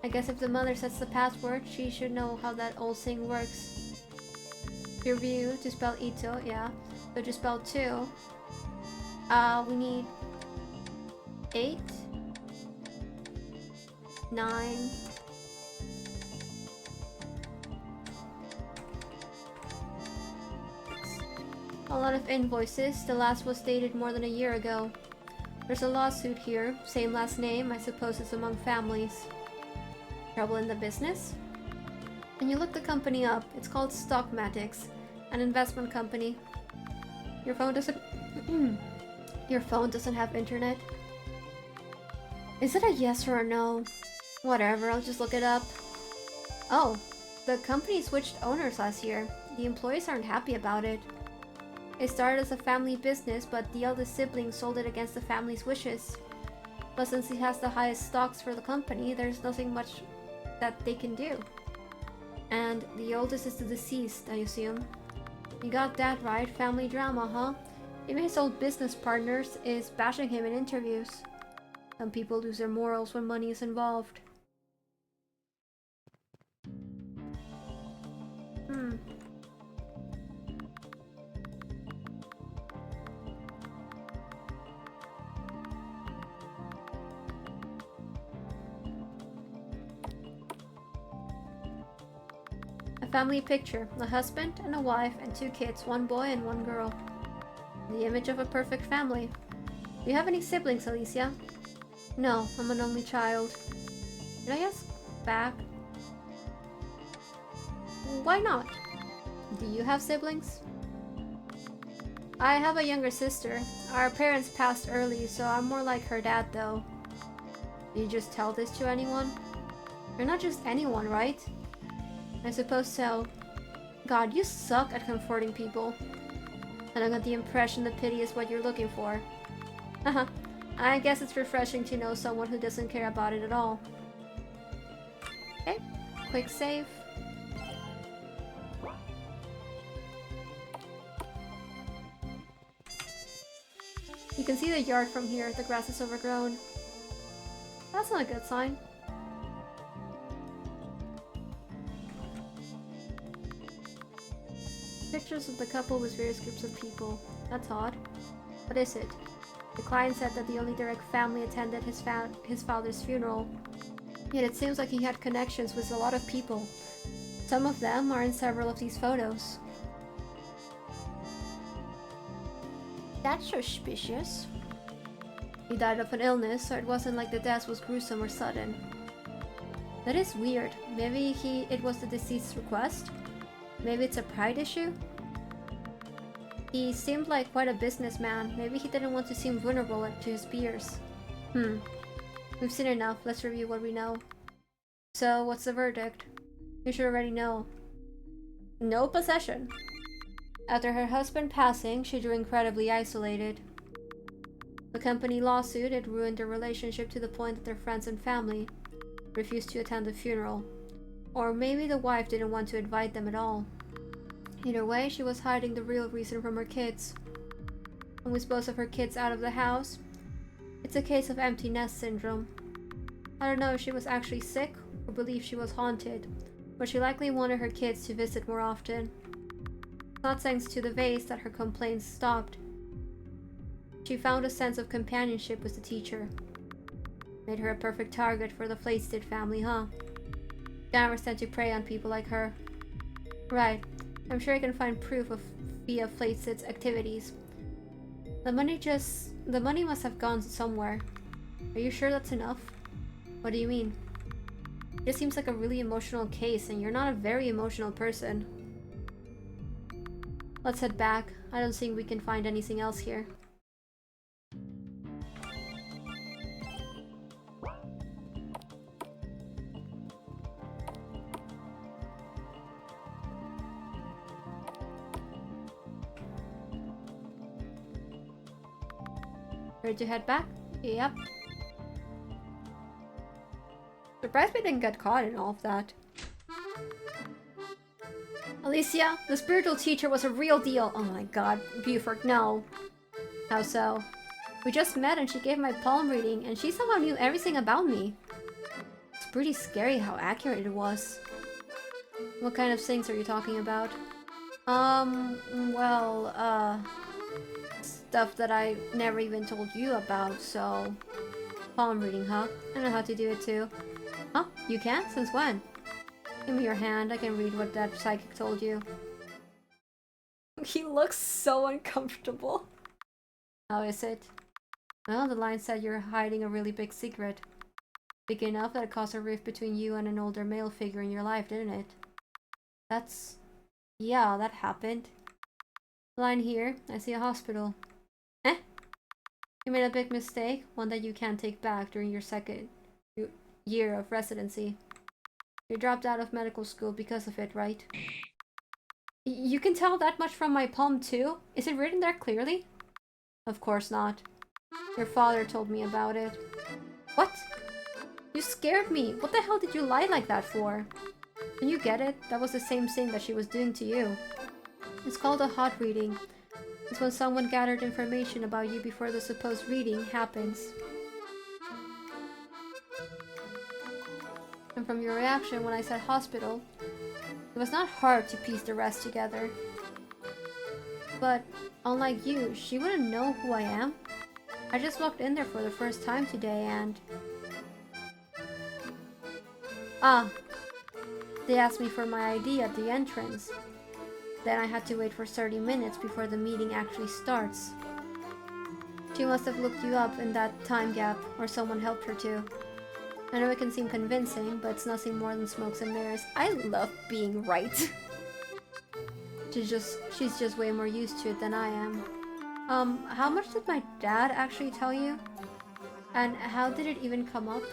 Speaker 1: I guess if the mother sets the password, she should know how that old thing works. Review to spell Ito, yeah. So to spell 2, we need 8, 9, a lot of invoices. The last was dated more than a year ago. There's a lawsuit here. Same last name. I suppose it's among families. Trouble in the business? Can you look the company up? It's called Stockmatics, an investment company. Your phone doesn't... Your phone doesn't have internet? Is it a yes or a no? Whatever, I'll just look it up. Oh, the company switched owners last year. The employees aren't happy about it. It started as a family business, but the eldest sibling sold it against the family's wishes. But since he has the highest stocks for the company, there's nothing much that they can do. And the oldest is the deceased, I assume. You got that right, family drama, huh? Even his old business partners is bashing him in interviews. Some people lose their morals when money is involved. A family picture, a husband and a wife and 2 kids, 1 boy and 1 girl. The image of a perfect family. Do you have any siblings, Alicia? No, I'm an only child. Did I ask back? Why not? Do you have siblings? I have a younger sister. Our parents passed early, so I'm more like her dad, though. Do you just tell this to anyone? You're not just anyone, right? I suppose so. God, you suck at comforting people. And I got the impression that pity is what you're looking for. Haha, I guess it's refreshing to know someone who doesn't care about it at all. Okay, quick save. You can see the yard from here. The grass is overgrown. That's not a good sign. Pictures of the couple with various groups of people. That's odd. What is it? The client said that the only direct family attended his father's funeral. Yet it seems like he had connections with a lot of people. Some of them are in several of these photos. That's suspicious. He died of an illness, so it wasn't like the death was gruesome or sudden. That is weird. Maybe it was the deceased's request? Maybe it's a pride issue? He seemed like quite a businessman. Maybe he didn't want to seem vulnerable to his peers. We've seen enough. Let's review what we know. So, what's the verdict? You should already know. No possession. After her husband passing, she grew incredibly isolated. The company lawsuit had ruined their relationship to the point that their friends and family refused to attend the funeral. Or maybe the wife didn't want to invite them at all. Either way, she was hiding the real reason from her kids. And with both of her kids out of the house, it's a case of empty nest syndrome. I don't know if she was actually sick or believed she was haunted, but she likely wanted her kids to visit more often. Not thanks to the vase that her complaints stopped. She found a sense of companionship with the teacher. Made her a perfect target for the Flatestead family, huh? Scammers tend to prey on people like her. Right. I'm sure I can find proof via Flatestead's activities. The money must have gone somewhere. Are you sure that's enough? What do you mean? This seems like a really emotional case, and you're not a very emotional person. Let's head back. I don't think we can find anything else here. Ready to head back? Yep. Surprised we didn't get caught in all of that. Alicia, the spiritual teacher was a real deal. Oh my god, Buford, no. How so? We just met and she gave my palm reading and she somehow knew everything about me. It's pretty scary how accurate it was. What kind of things are you talking about? Stuff that I never even told you about, so... Palm reading, huh? I know how to do it too. Huh? You can? Since when? Give me your hand, I can read what that psychic told you. He looks so uncomfortable. How is it? Well, the line said you're hiding a really big secret. Big enough that it caused a rift between you and an older male figure in your life, didn't it? That's... yeah, that happened. Line here, I see a hospital. Eh? You made a big mistake, one that you can't take back during your second year of residency. You dropped out of medical school because of it, right? You can tell that much from my palm too? Is it written there clearly? Of course not. Your father told me about it. What? You scared me. What the hell did you lie like that for? Can you get it? That was the same thing that she was doing to you. It's called a hot reading. It's when someone gathered information about you before the supposed reading happens. And from your reaction when I said hospital, it was not hard to piece the rest together. But unlike you, she wouldn't know who I am. I just walked in there for the first time today and... They asked me for my ID at the entrance. Then I had to wait for 30 minutes before the meeting actually starts. She must have looked you up in that time gap, or someone helped her to. I know it can seem convincing, but it's nothing more than smokes and mirrors. I love being right. She's just way more used to it than I am. How much did my dad actually tell you? And how did it even come up?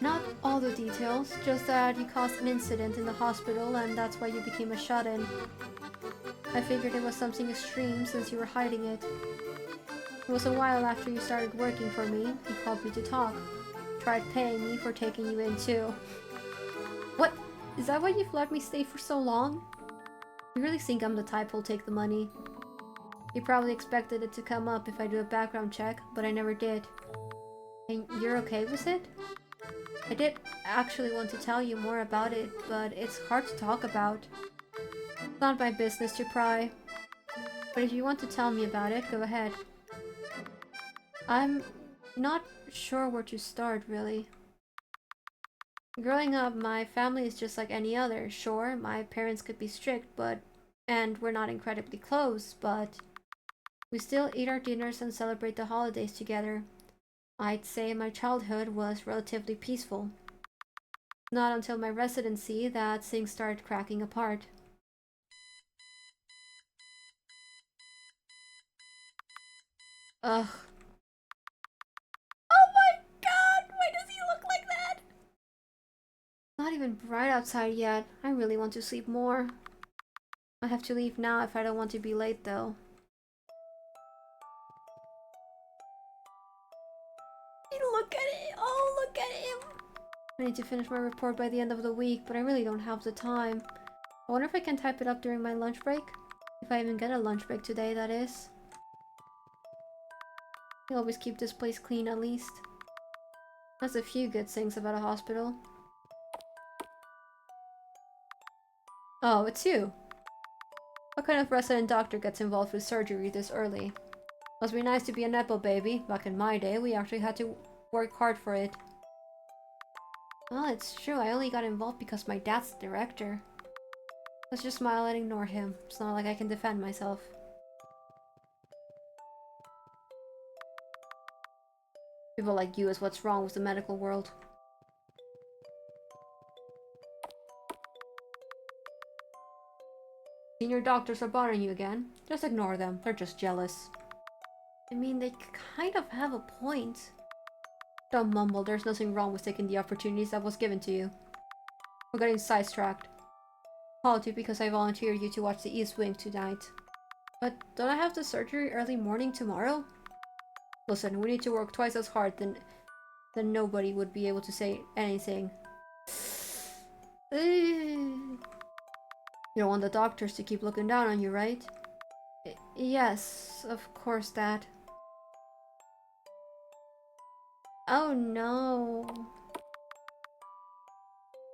Speaker 1: Not all the details, just that you caused an incident in the hospital and that's why you became a shut-in. I figured it was something extreme since you were hiding it. It was a while after you started working for me, he called me to talk. Tried paying me for taking you in too. What? Is that why you've let me stay for so long? You really think I'm the type who'll take the money? You probably expected it to come up if I do a background check, but I never did. And you're okay with it? I did actually want to tell you more about it, but it's hard to talk about. It's not my business to pry. But if you want to tell me about it, go ahead. I'm not sure where to start, really. Growing up, my family is just like any other. Sure, my parents could be strict, and we're not incredibly close, but we still eat our dinners and celebrate the holidays together. I'd say my childhood was relatively peaceful. Not until my residency that things started cracking apart. Ugh. Oh my god! Why does he look like that? Not even bright outside yet. I really want to sleep more. I have to leave now if I don't want to be late though. Look at it! Oh, look at him! I need to finish my report by the end of the week, but I really don't have the time. I wonder if I can type it up during my lunch break? If I even get a lunch break today, that is. You always keep this place clean at least. That's a few good things about a hospital. Oh, it's you. What kind of resident doctor gets involved with surgery this early? Must be nice to be a nepo baby. Back in my day, we actually had to work hard for it. Well, it's true. I only got involved because my dad's the director. Let's just smile and ignore him. It's not like I can defend myself. People like you is what's wrong with the medical world. Senior doctors are bothering you again. Just ignore them. They're just jealous. I mean, they kind of have a point. Don't mumble. There's nothing wrong with taking the opportunities that was given to you. We're getting sidetracked. Called you because I volunteered you to watch the East Wing tonight. But don't I have the surgery early morning tomorrow? Listen, we need to work twice as hard than nobody would be able to say anything. You don't want the doctors to keep looking down on you, right? Yes, of course, Dad. Oh no.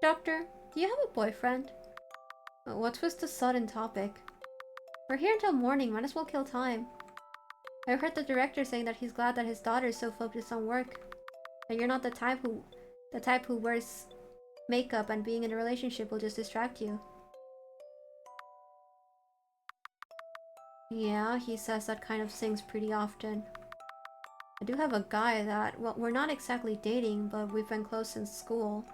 Speaker 1: Doctor, do you have a boyfriend? What was the sudden topic? We're here until morning, might as well kill time. I heard the director saying that he's glad that his daughter is so focused on work. That you're not the type who wears makeup and being in a relationship will just distract you. Yeah, he says that kind of things pretty often. I do have a guy that, well, we're not exactly dating, but we've been close since school.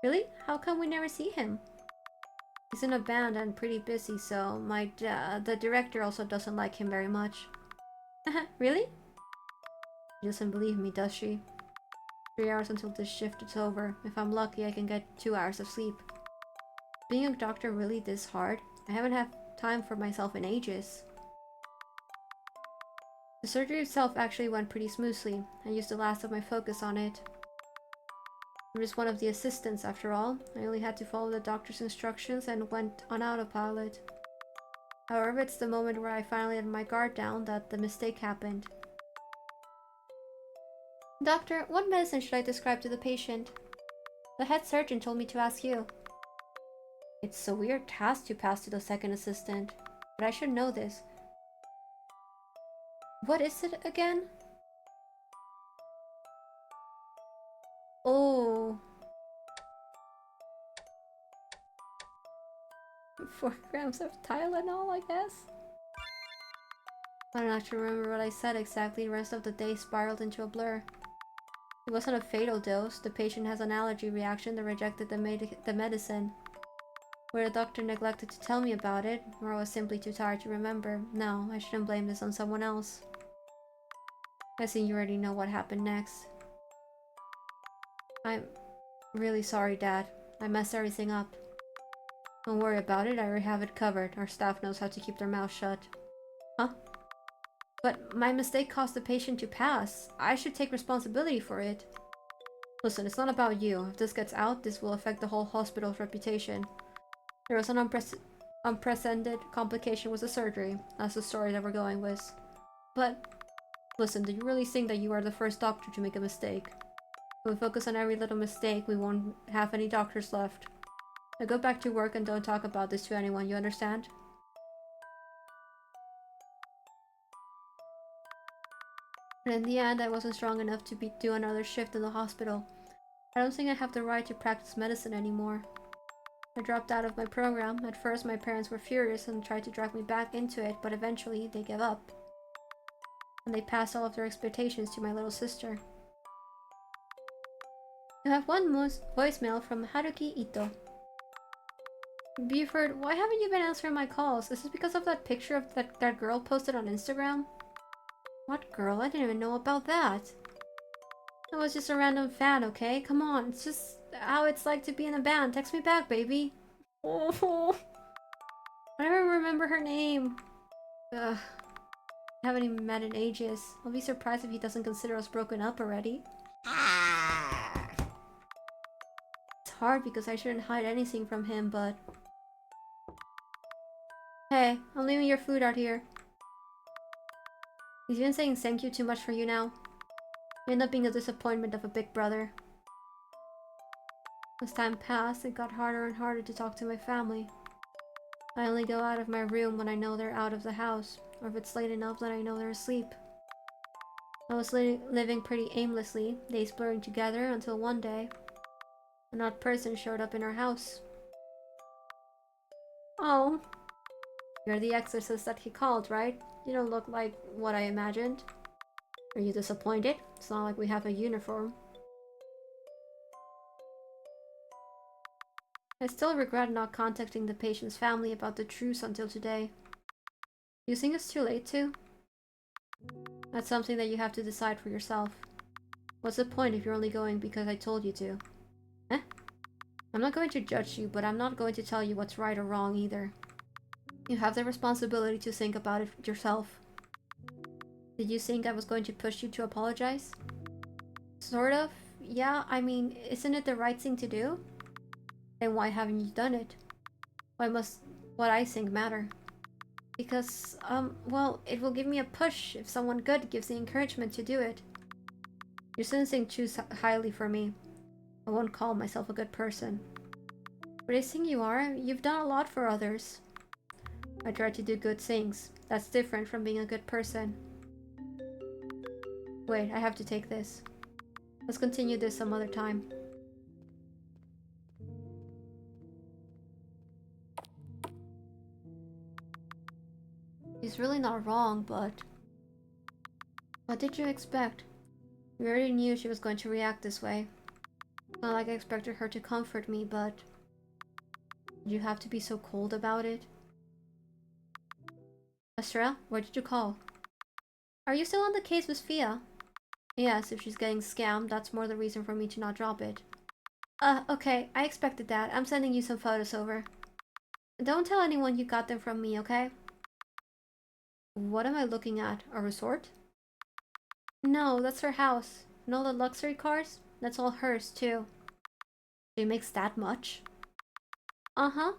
Speaker 1: Really? How come we never see him? He's in a band and pretty busy, so the director also doesn't like him very much. Really? She doesn't believe me, does she? 3 hours until this shift is over. If I'm lucky, I can get 2 hours of sleep. Being a doctor really this hard? I haven't had time for myself in ages. The surgery itself actually went pretty smoothly. I used the last of my focus on it. I'm just one of the assistants after all. I only had to follow the doctor's instructions and went on autopilot. However, it's the moment where I finally let my guard down that the mistake happened. Doctor, what medicine should I describe to the patient? The head surgeon told me to ask you. It's a weird task to pass to the second assistant, but I should know this. What is it again? Oh. 4 grams of Tylenol, I guess? I don't actually remember what I said exactly. The rest of the day spiraled into a blur. It wasn't a fatal dose. The patient has an allergy reaction that rejected the medicine. Whether the doctor neglected to tell me about it, or I was simply too tired to remember. No, I shouldn't blame this on someone else. Guessing you already know what happened next. I'm really sorry, Dad. I messed everything up. Don't worry about it, I already have it covered. Our staff knows how to keep their mouth shut. Huh? But my mistake caused the patient to pass. I should take responsibility for it. Listen, it's not about you. If this gets out, this will affect the whole hospital's reputation. There was an unprecedented complication with the surgery. That's the story that we're going with. But, listen, do you really think that you are the first doctor to make a mistake? If we focus on every little mistake, we won't have any doctors left. Now go back to work and don't talk about this to anyone, you understand? But in the end, I wasn't strong enough to do another shift in the hospital. I don't think I have the right to practice medicine anymore. I dropped out of my program. At first, my parents were furious and tried to drag me back into it, but eventually, they gave up. And they passed all of their expectations to my little sister. You have one voicemail from Haruki Ito. Buford, why haven't you been answering my calls? Is this because of that picture of that girl posted on Instagram? What girl? I didn't even know about that. I was just a random fan, okay? Come on, it's just how it's like to be in a band. Text me back, baby. Oh, I don't even remember her name. Ugh. I haven't even met in ages. I'll be surprised if he doesn't consider us broken up already. It's hard because I shouldn't hide anything from him, but... Hey, I'm leaving your food out here. He's been saying thank you too much for you now. You end up being a disappointment of a big brother. As time passed, it got harder and harder to talk to my family. I only go out of my room when I know they're out of the house, or if it's late enough that I know they're asleep. I was living pretty aimlessly, days blurring together until one day, an odd person showed up in our house. Oh, you're the exorcist that he called, right? You don't look like what I imagined. Are you disappointed? It's not like we have a uniform. I still regret not contacting the patient's family about the truce until today. Do you think it's too late to? That's something that you have to decide for yourself. What's the point if you're only going because I told you to? Eh? I'm not going to judge you, but I'm not going to tell you what's right or wrong either. You have the responsibility to think about it yourself. Did you think I was going to push you to apologize? Sort of. Yeah, I mean, isn't it the right thing to do? Then why haven't you done it? Why must what I think matter? Because, well, it will give me a push if someone good gives the encouragement to do it. You shouldn't think too highly for me. I won't call myself a good person. But I think you are. You've done a lot for others. I try to do good things. That's different from being a good person. Wait, I have to take this. Let's continue this some other time. He's really not wrong, but... What did you expect? We already knew she was going to react this way. Not like I expected her to comfort me, but... Did you have to be so cold about it? Astra, where did you call? Are you still on the case with Fia? Yes, if she's getting scammed, that's more the reason for me to not drop it. Okay, I expected that. I'm sending you some photos over. Don't tell anyone you got them from me, okay? What am I looking at? A resort? No, that's her house. And all the luxury cars? That's all hers, too. She makes that much? Uh-huh.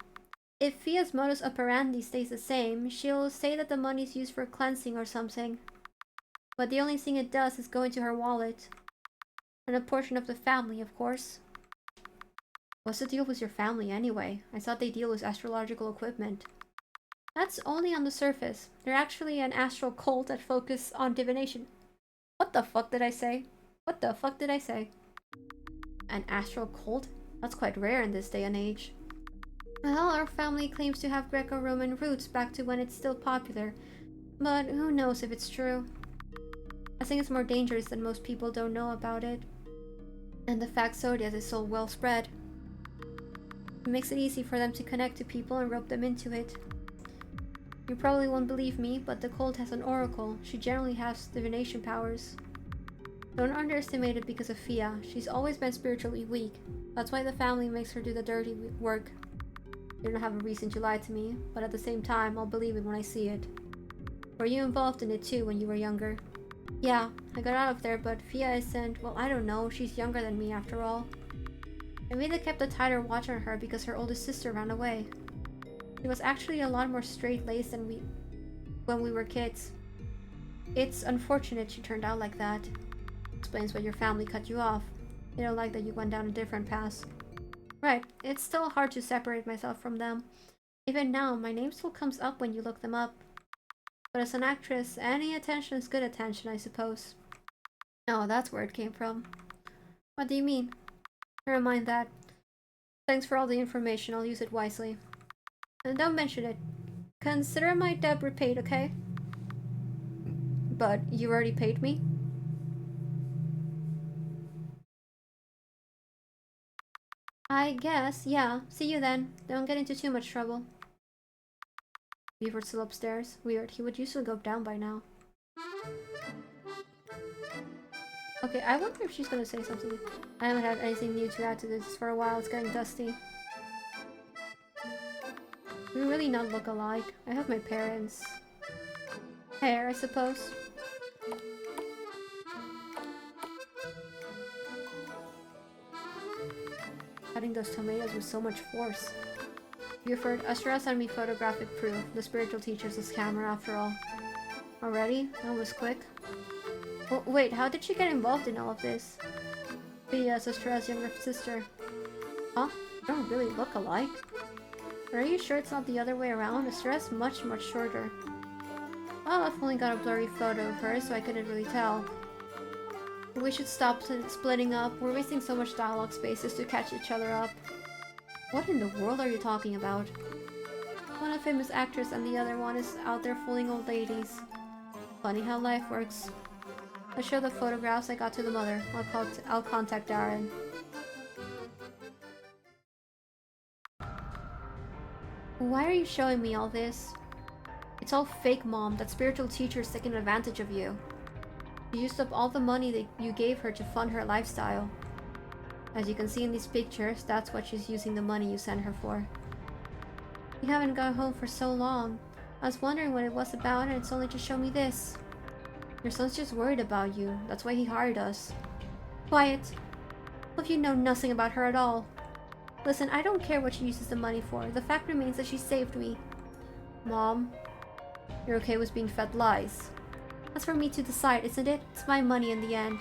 Speaker 1: if Fia's modus operandi stays the same, she'll say that the money's used for cleansing or something. But the only thing it does is go into her wallet. And a portion of the family, of course. What's the deal with your family anyway? I thought they deal with astrological equipment. That's only on the surface. They're actually an astral cult that focus on divination. What the fuck did I say? What the fuck did I say? An astral cult? That's quite rare in this day and age. Well, our family claims to have Greco-Roman roots back to when it's still popular. But who knows if it's true. I think it's more dangerous than most people don't know about it. And the fact Zodiac is so well spread. It makes it easy for them to connect to people and rope them into it. You probably won't believe me, but the cult has an oracle. She generally has divination powers. Don't underestimate it because of Fia. She's always been spiritually weak. That's why the family makes her do the dirty work. You don't have a reason to lie to me, but at the same time, I'll believe it when I see it. Were you involved in it too when you were younger? Yeah, I got out of there, but Fia isn't. Well, I don't know. She's younger than me after all. Maybe they kept a tighter watch on her because her oldest sister ran away. She was actually a lot more straight-laced than when we were kids. It's unfortunate she turned out like that. Explains why your family cut you off. They don't like that you went down a different path. Right, it's still hard to separate myself from them. Even now, my name still comes up when you look them up. But as an actress, any attention is good attention, I suppose. Oh, that's where it came from. What do you mean? Never mind that. Thanks for all the information, I'll use it wisely. And don't mention it. Consider my debt repaid, okay? But you already paid me? I guess, yeah. See you then. Don't get into too much trouble. Beaver's still upstairs. Weird, he would usually go down by now. Okay, I wonder if she's gonna say something. I haven't had anything new to add to this for a while. It's getting dusty. We really not look alike. I have my parents' hair, I suppose. Cutting those tomatoes with so much force. Buford, Astra sent me photographic proof. The spiritual teacher's a scammer after all. Already? That was quick. Well, wait, how did she get involved in all of this? Yes, Astra's younger sister. Huh? You don't really look alike. But are you sure it's not the other way around? Astra's much, much shorter. Well, I've only got a blurry photo of her, so I couldn't really tell. We should stop splitting up. We're wasting so much dialogue spaces to catch each other up. What in the world are you talking about? One a famous actress and the other one is out there fooling old ladies. Funny how life works. I'll show the photographs I got to the mother. I'll contact Darren. Why are you showing me all this? It's all fake, Mom. That spiritual teacher's taking advantage of you. She used up all the money that you gave her to fund her lifestyle. As you can see in these pictures, that's what she's using the money you sent her for. You haven't got home for so long. I was wondering what it was about and it's only to show me this. Your son's just worried about you. That's why he hired us. Quiet. Well, if you know nothing about her at all. Listen, I don't care what she uses the money for. The fact remains that she saved me. Mom, you're okay with being fed lies. That's for me to decide, isn't it? It's my money in the end.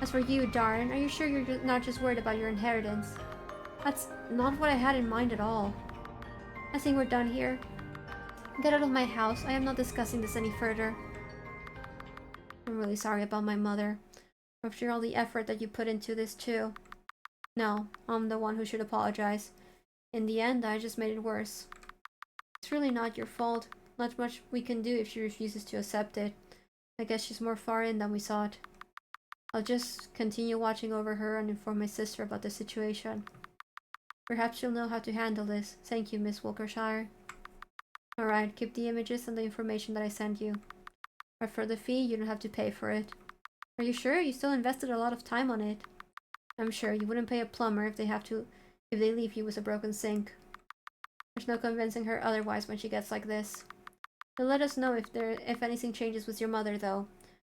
Speaker 1: As for you, Darren, are you sure you're not just worried about your inheritance? That's not what I had in mind at all. I think we're done here. Get out of my house. I am not discussing this any further. I'm really sorry about my mother. After all the effort that you put into this too. No, I'm the one who should apologize. In the end, I just made it worse. It's really not your fault. Not much we can do if she refuses to accept it. I guess she's more far in than we thought. I'll just continue watching over her and inform my sister about the situation. Perhaps she'll know how to handle this. Thank you, Miss Wilkershire. Alright, keep the images and the information that I sent you. But for the fee, you don't have to pay for it. Are you sure? You still invested a lot of time on it. I'm sure you wouldn't pay a plumber if they leave you with a broken sink. There's no convincing her otherwise when she gets like this. You'll let us know if anything changes with your mother, though.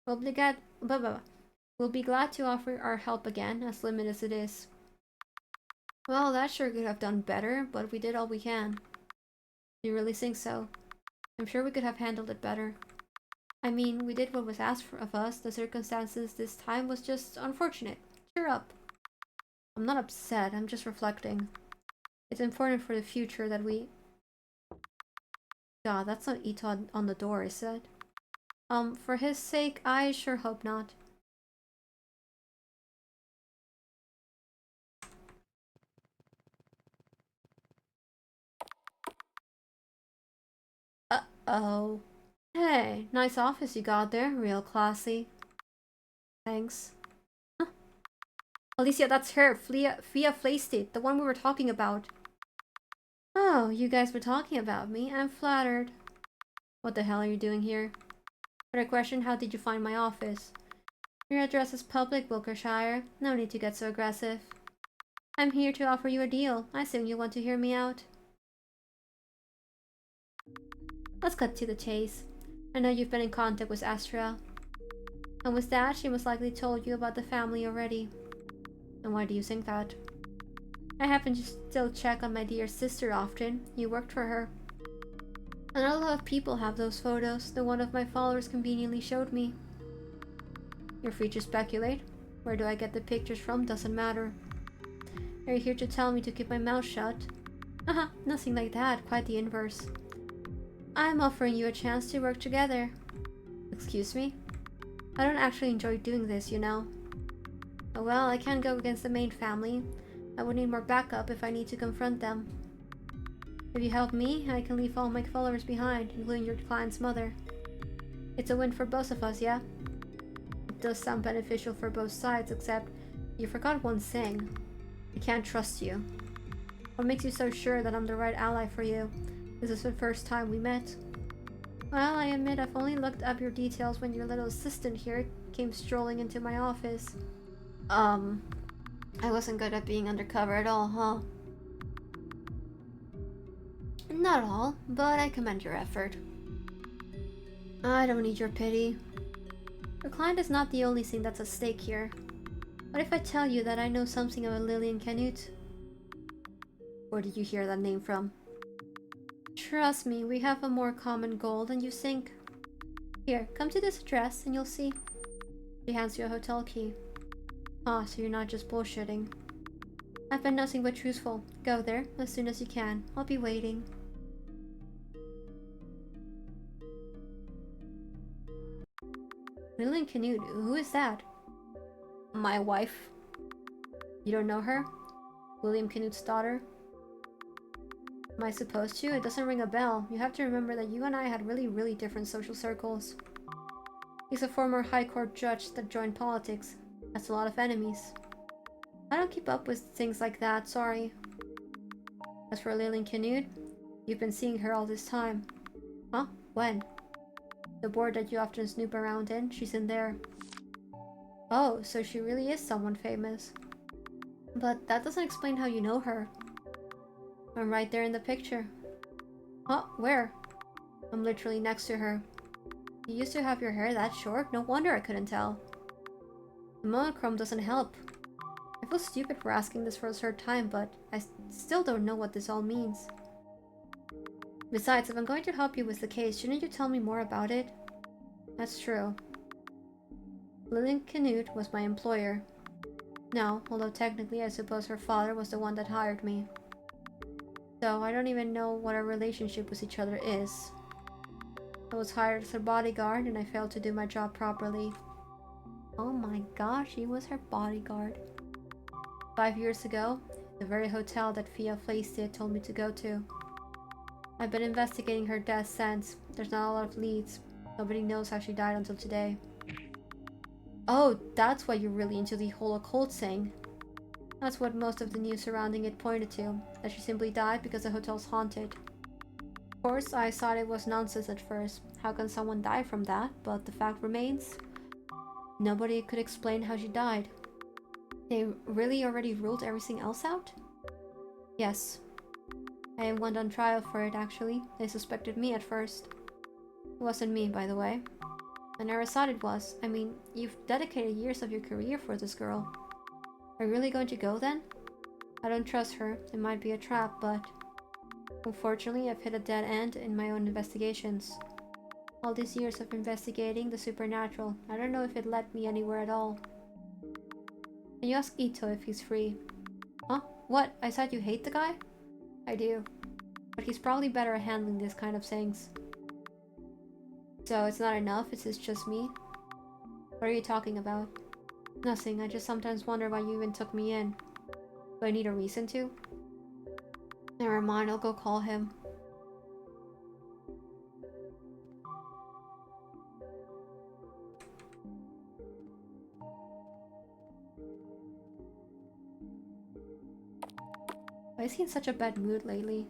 Speaker 1: We'll be glad to offer our help again, as limited as it is. Well, that sure could have done better, but we did all we can. You really think so? I'm sure we could have handled it better. I mean, we did what was asked of us. The circumstances this time was just unfortunate. Cheer up. I'm not upset, I'm just reflecting. It's important for the future that we... God, that's not Ito on the door, is it? For his sake, I sure hope not. Uh-oh. Hey, nice office you got there. Real classy. Thanks. Huh. Alicia, that's her. Fia Flaysted, the one we were talking about. Oh, you guys were talking about me. I'm flattered. What the hell are you doing here? Better question, how did you find my office? Your address is public, Wilkershire. No need to get so aggressive. I'm here to offer you a deal. I assume you want to hear me out. Let's cut to the chase. I know you've been in contact with Astra. And with that, she most likely told you about the family already. And why do you think that? I happen to still check on my dear sister often. You worked for her. And a lot of people have those photos. The one of my followers conveniently showed me. You're free to speculate. Where do I get the pictures from doesn't matter. Are you here to tell me to keep my mouth shut? Haha, nothing like that, quite the inverse. I'm offering you a chance to work together. Excuse me? I don't actually enjoy doing this, you know. Oh well, I can't go against the main family. I would need more backup if I need to confront them. If you help me, I can leave all my followers behind, including your client's mother. It's a win for both of us, yeah? It does sound beneficial for both sides, except you forgot one thing. I can't trust you. What makes you so sure that I'm the right ally for you? This is the first time we met. Well, I admit I've only looked up your details when your little assistant here came strolling into my office. I wasn't good at being undercover at all, huh? Not all, but I commend your effort. I don't need your pity. Your client is not the only thing that's at stake here. What if I tell you that I know something about Lillian Canute? Where did you hear that name from? Trust me, we have a more common goal than you think. Here, come to this address and you'll see. She hands you a hotel key. Ah, so you're not just bullshitting. I've been nothing but truthful. Go there, as soon as you can. I'll be waiting. Lillian Canute, who is that? My wife. You don't know her? William Canute's daughter? Am I supposed to? It doesn't ring a bell. You have to remember that you and I had really different social circles. He's a former high court judge that joined politics. That's a lot of enemies. I don't keep up with things like that, sorry. As for Lillian Canute, you've been seeing her all this time. Huh? When? The board that you often snoop around in, she's in there. Oh, so she really is someone famous. But that doesn't explain how you know her. I'm right there in the picture. Huh? Where? I'm literally next to her. You used to have your hair that short? No wonder I couldn't tell. The monochrome doesn't help. I feel stupid for asking this for a third time, but I still don't know what this all means. Besides, if I'm going to help you with the case, shouldn't you tell me more about it? That's true. Lillian Canute was my employer. No, although technically I suppose her father was the one that hired me. So I don't even know what our relationship with each other is. I was hired as her bodyguard and I failed to do my job properly. Oh my gosh, he was her bodyguard. 5 years ago, the very hotel that Fia Flaysted told me to go to. I've been investigating her death since. There's not a lot of leads. Nobody knows how she died until today. Oh, that's why you're really into the whole occult thing. That's what most of the news surrounding it pointed to, that she simply died because the hotel's haunted. Of course, I thought it was nonsense at first. How can someone die from that? But the fact remains, nobody could explain how she died. They really already ruled everything else out? Yes. I went on trial for it, actually. They suspected me at first. It wasn't me, by the way. I never thought it was. I mean, you've dedicated years of your career for this girl. Are you really going to go then? I don't trust her. It might be a trap, but... Unfortunately, I've hit a dead end in my own investigations. All these years of investigating the supernatural, I don't know if it led me anywhere at all. Can you ask Ito if he's free? Huh? What? I said you hate the guy? I do. But he's probably better at handling this kind of things. So it's not enough, it's just me? What are you talking about? Nothing, I just sometimes wonder why you even took me in. Do I need a reason to? Never mind, I'll go call him. Why is he in such a bad mood lately?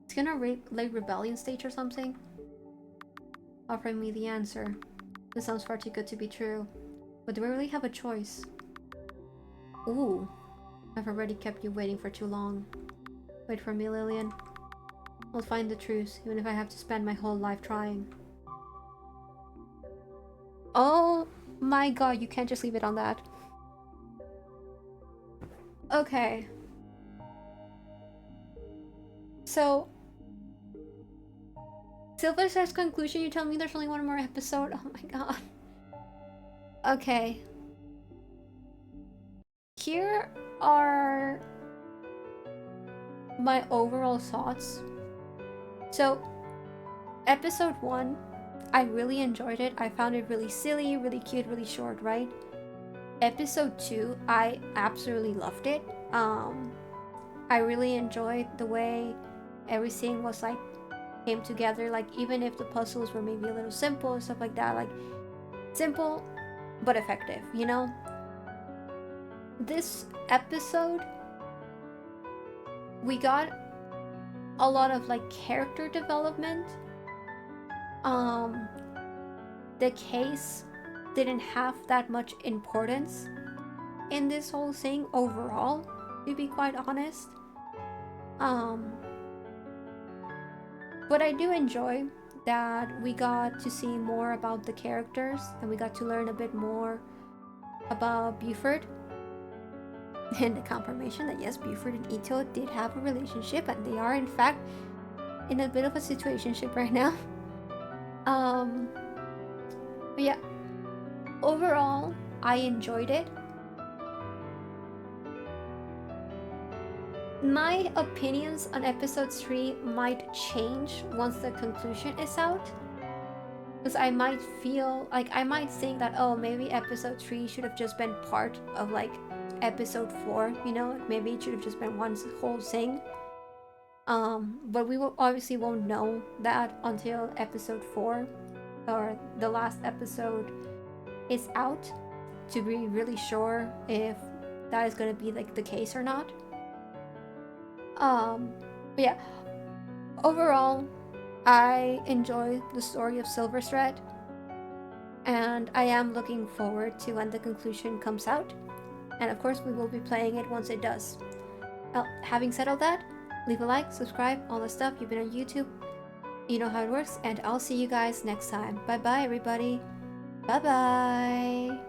Speaker 1: He's gonna late rebellion stage or something? Offering me the answer. This sounds far too good to be true. But do I really have a choice? Ooh. I've already kept you waiting for too long. Wait for me, Lillian. I'll find the truth, even if I have to spend my whole life trying. Oh my god, you can't just leave it on that. Okay. So, Silver's conclusion, you tell me there's only one more episode? Oh my god. Okay. Here are my overall thoughts. So, episode 1, I really enjoyed it. I found it really silly, really cute, really short, right? Episode 2, I absolutely loved it. I really enjoyed the way everything was like came together, like even if the puzzles were maybe a little simple and stuff like that, like simple but effective, you know? This episode, we got a lot of like character development. The case didn't have that much importance in this whole thing overall, to be quite honest. But I do enjoy that we got to see more about the characters and we got to learn a bit more about Buford. And the confirmation that yes, Buford and Ito did have a relationship and they are in fact in a bit of a situationship right now. But yeah, overall, I enjoyed it. My opinions on episode 3 might change once the conclusion is out. Because I might feel like I might think that, oh, maybe episode 3 should have just been part of like episode 4, you know, like maybe it should have just been one whole thing. But we will obviously won't know that until episode 4 or the last episode is out to be really sure if that is going to be like the case or not. But yeah, overall, I enjoy the story of Silver Thread, and I am looking forward to when the conclusion comes out. And of course, we will be playing it once it does. Well, having said all that, leave a like, subscribe, all the stuff. You've been on YouTube, you know how it works, and I'll see you guys next time. Bye bye, everybody. Bye bye.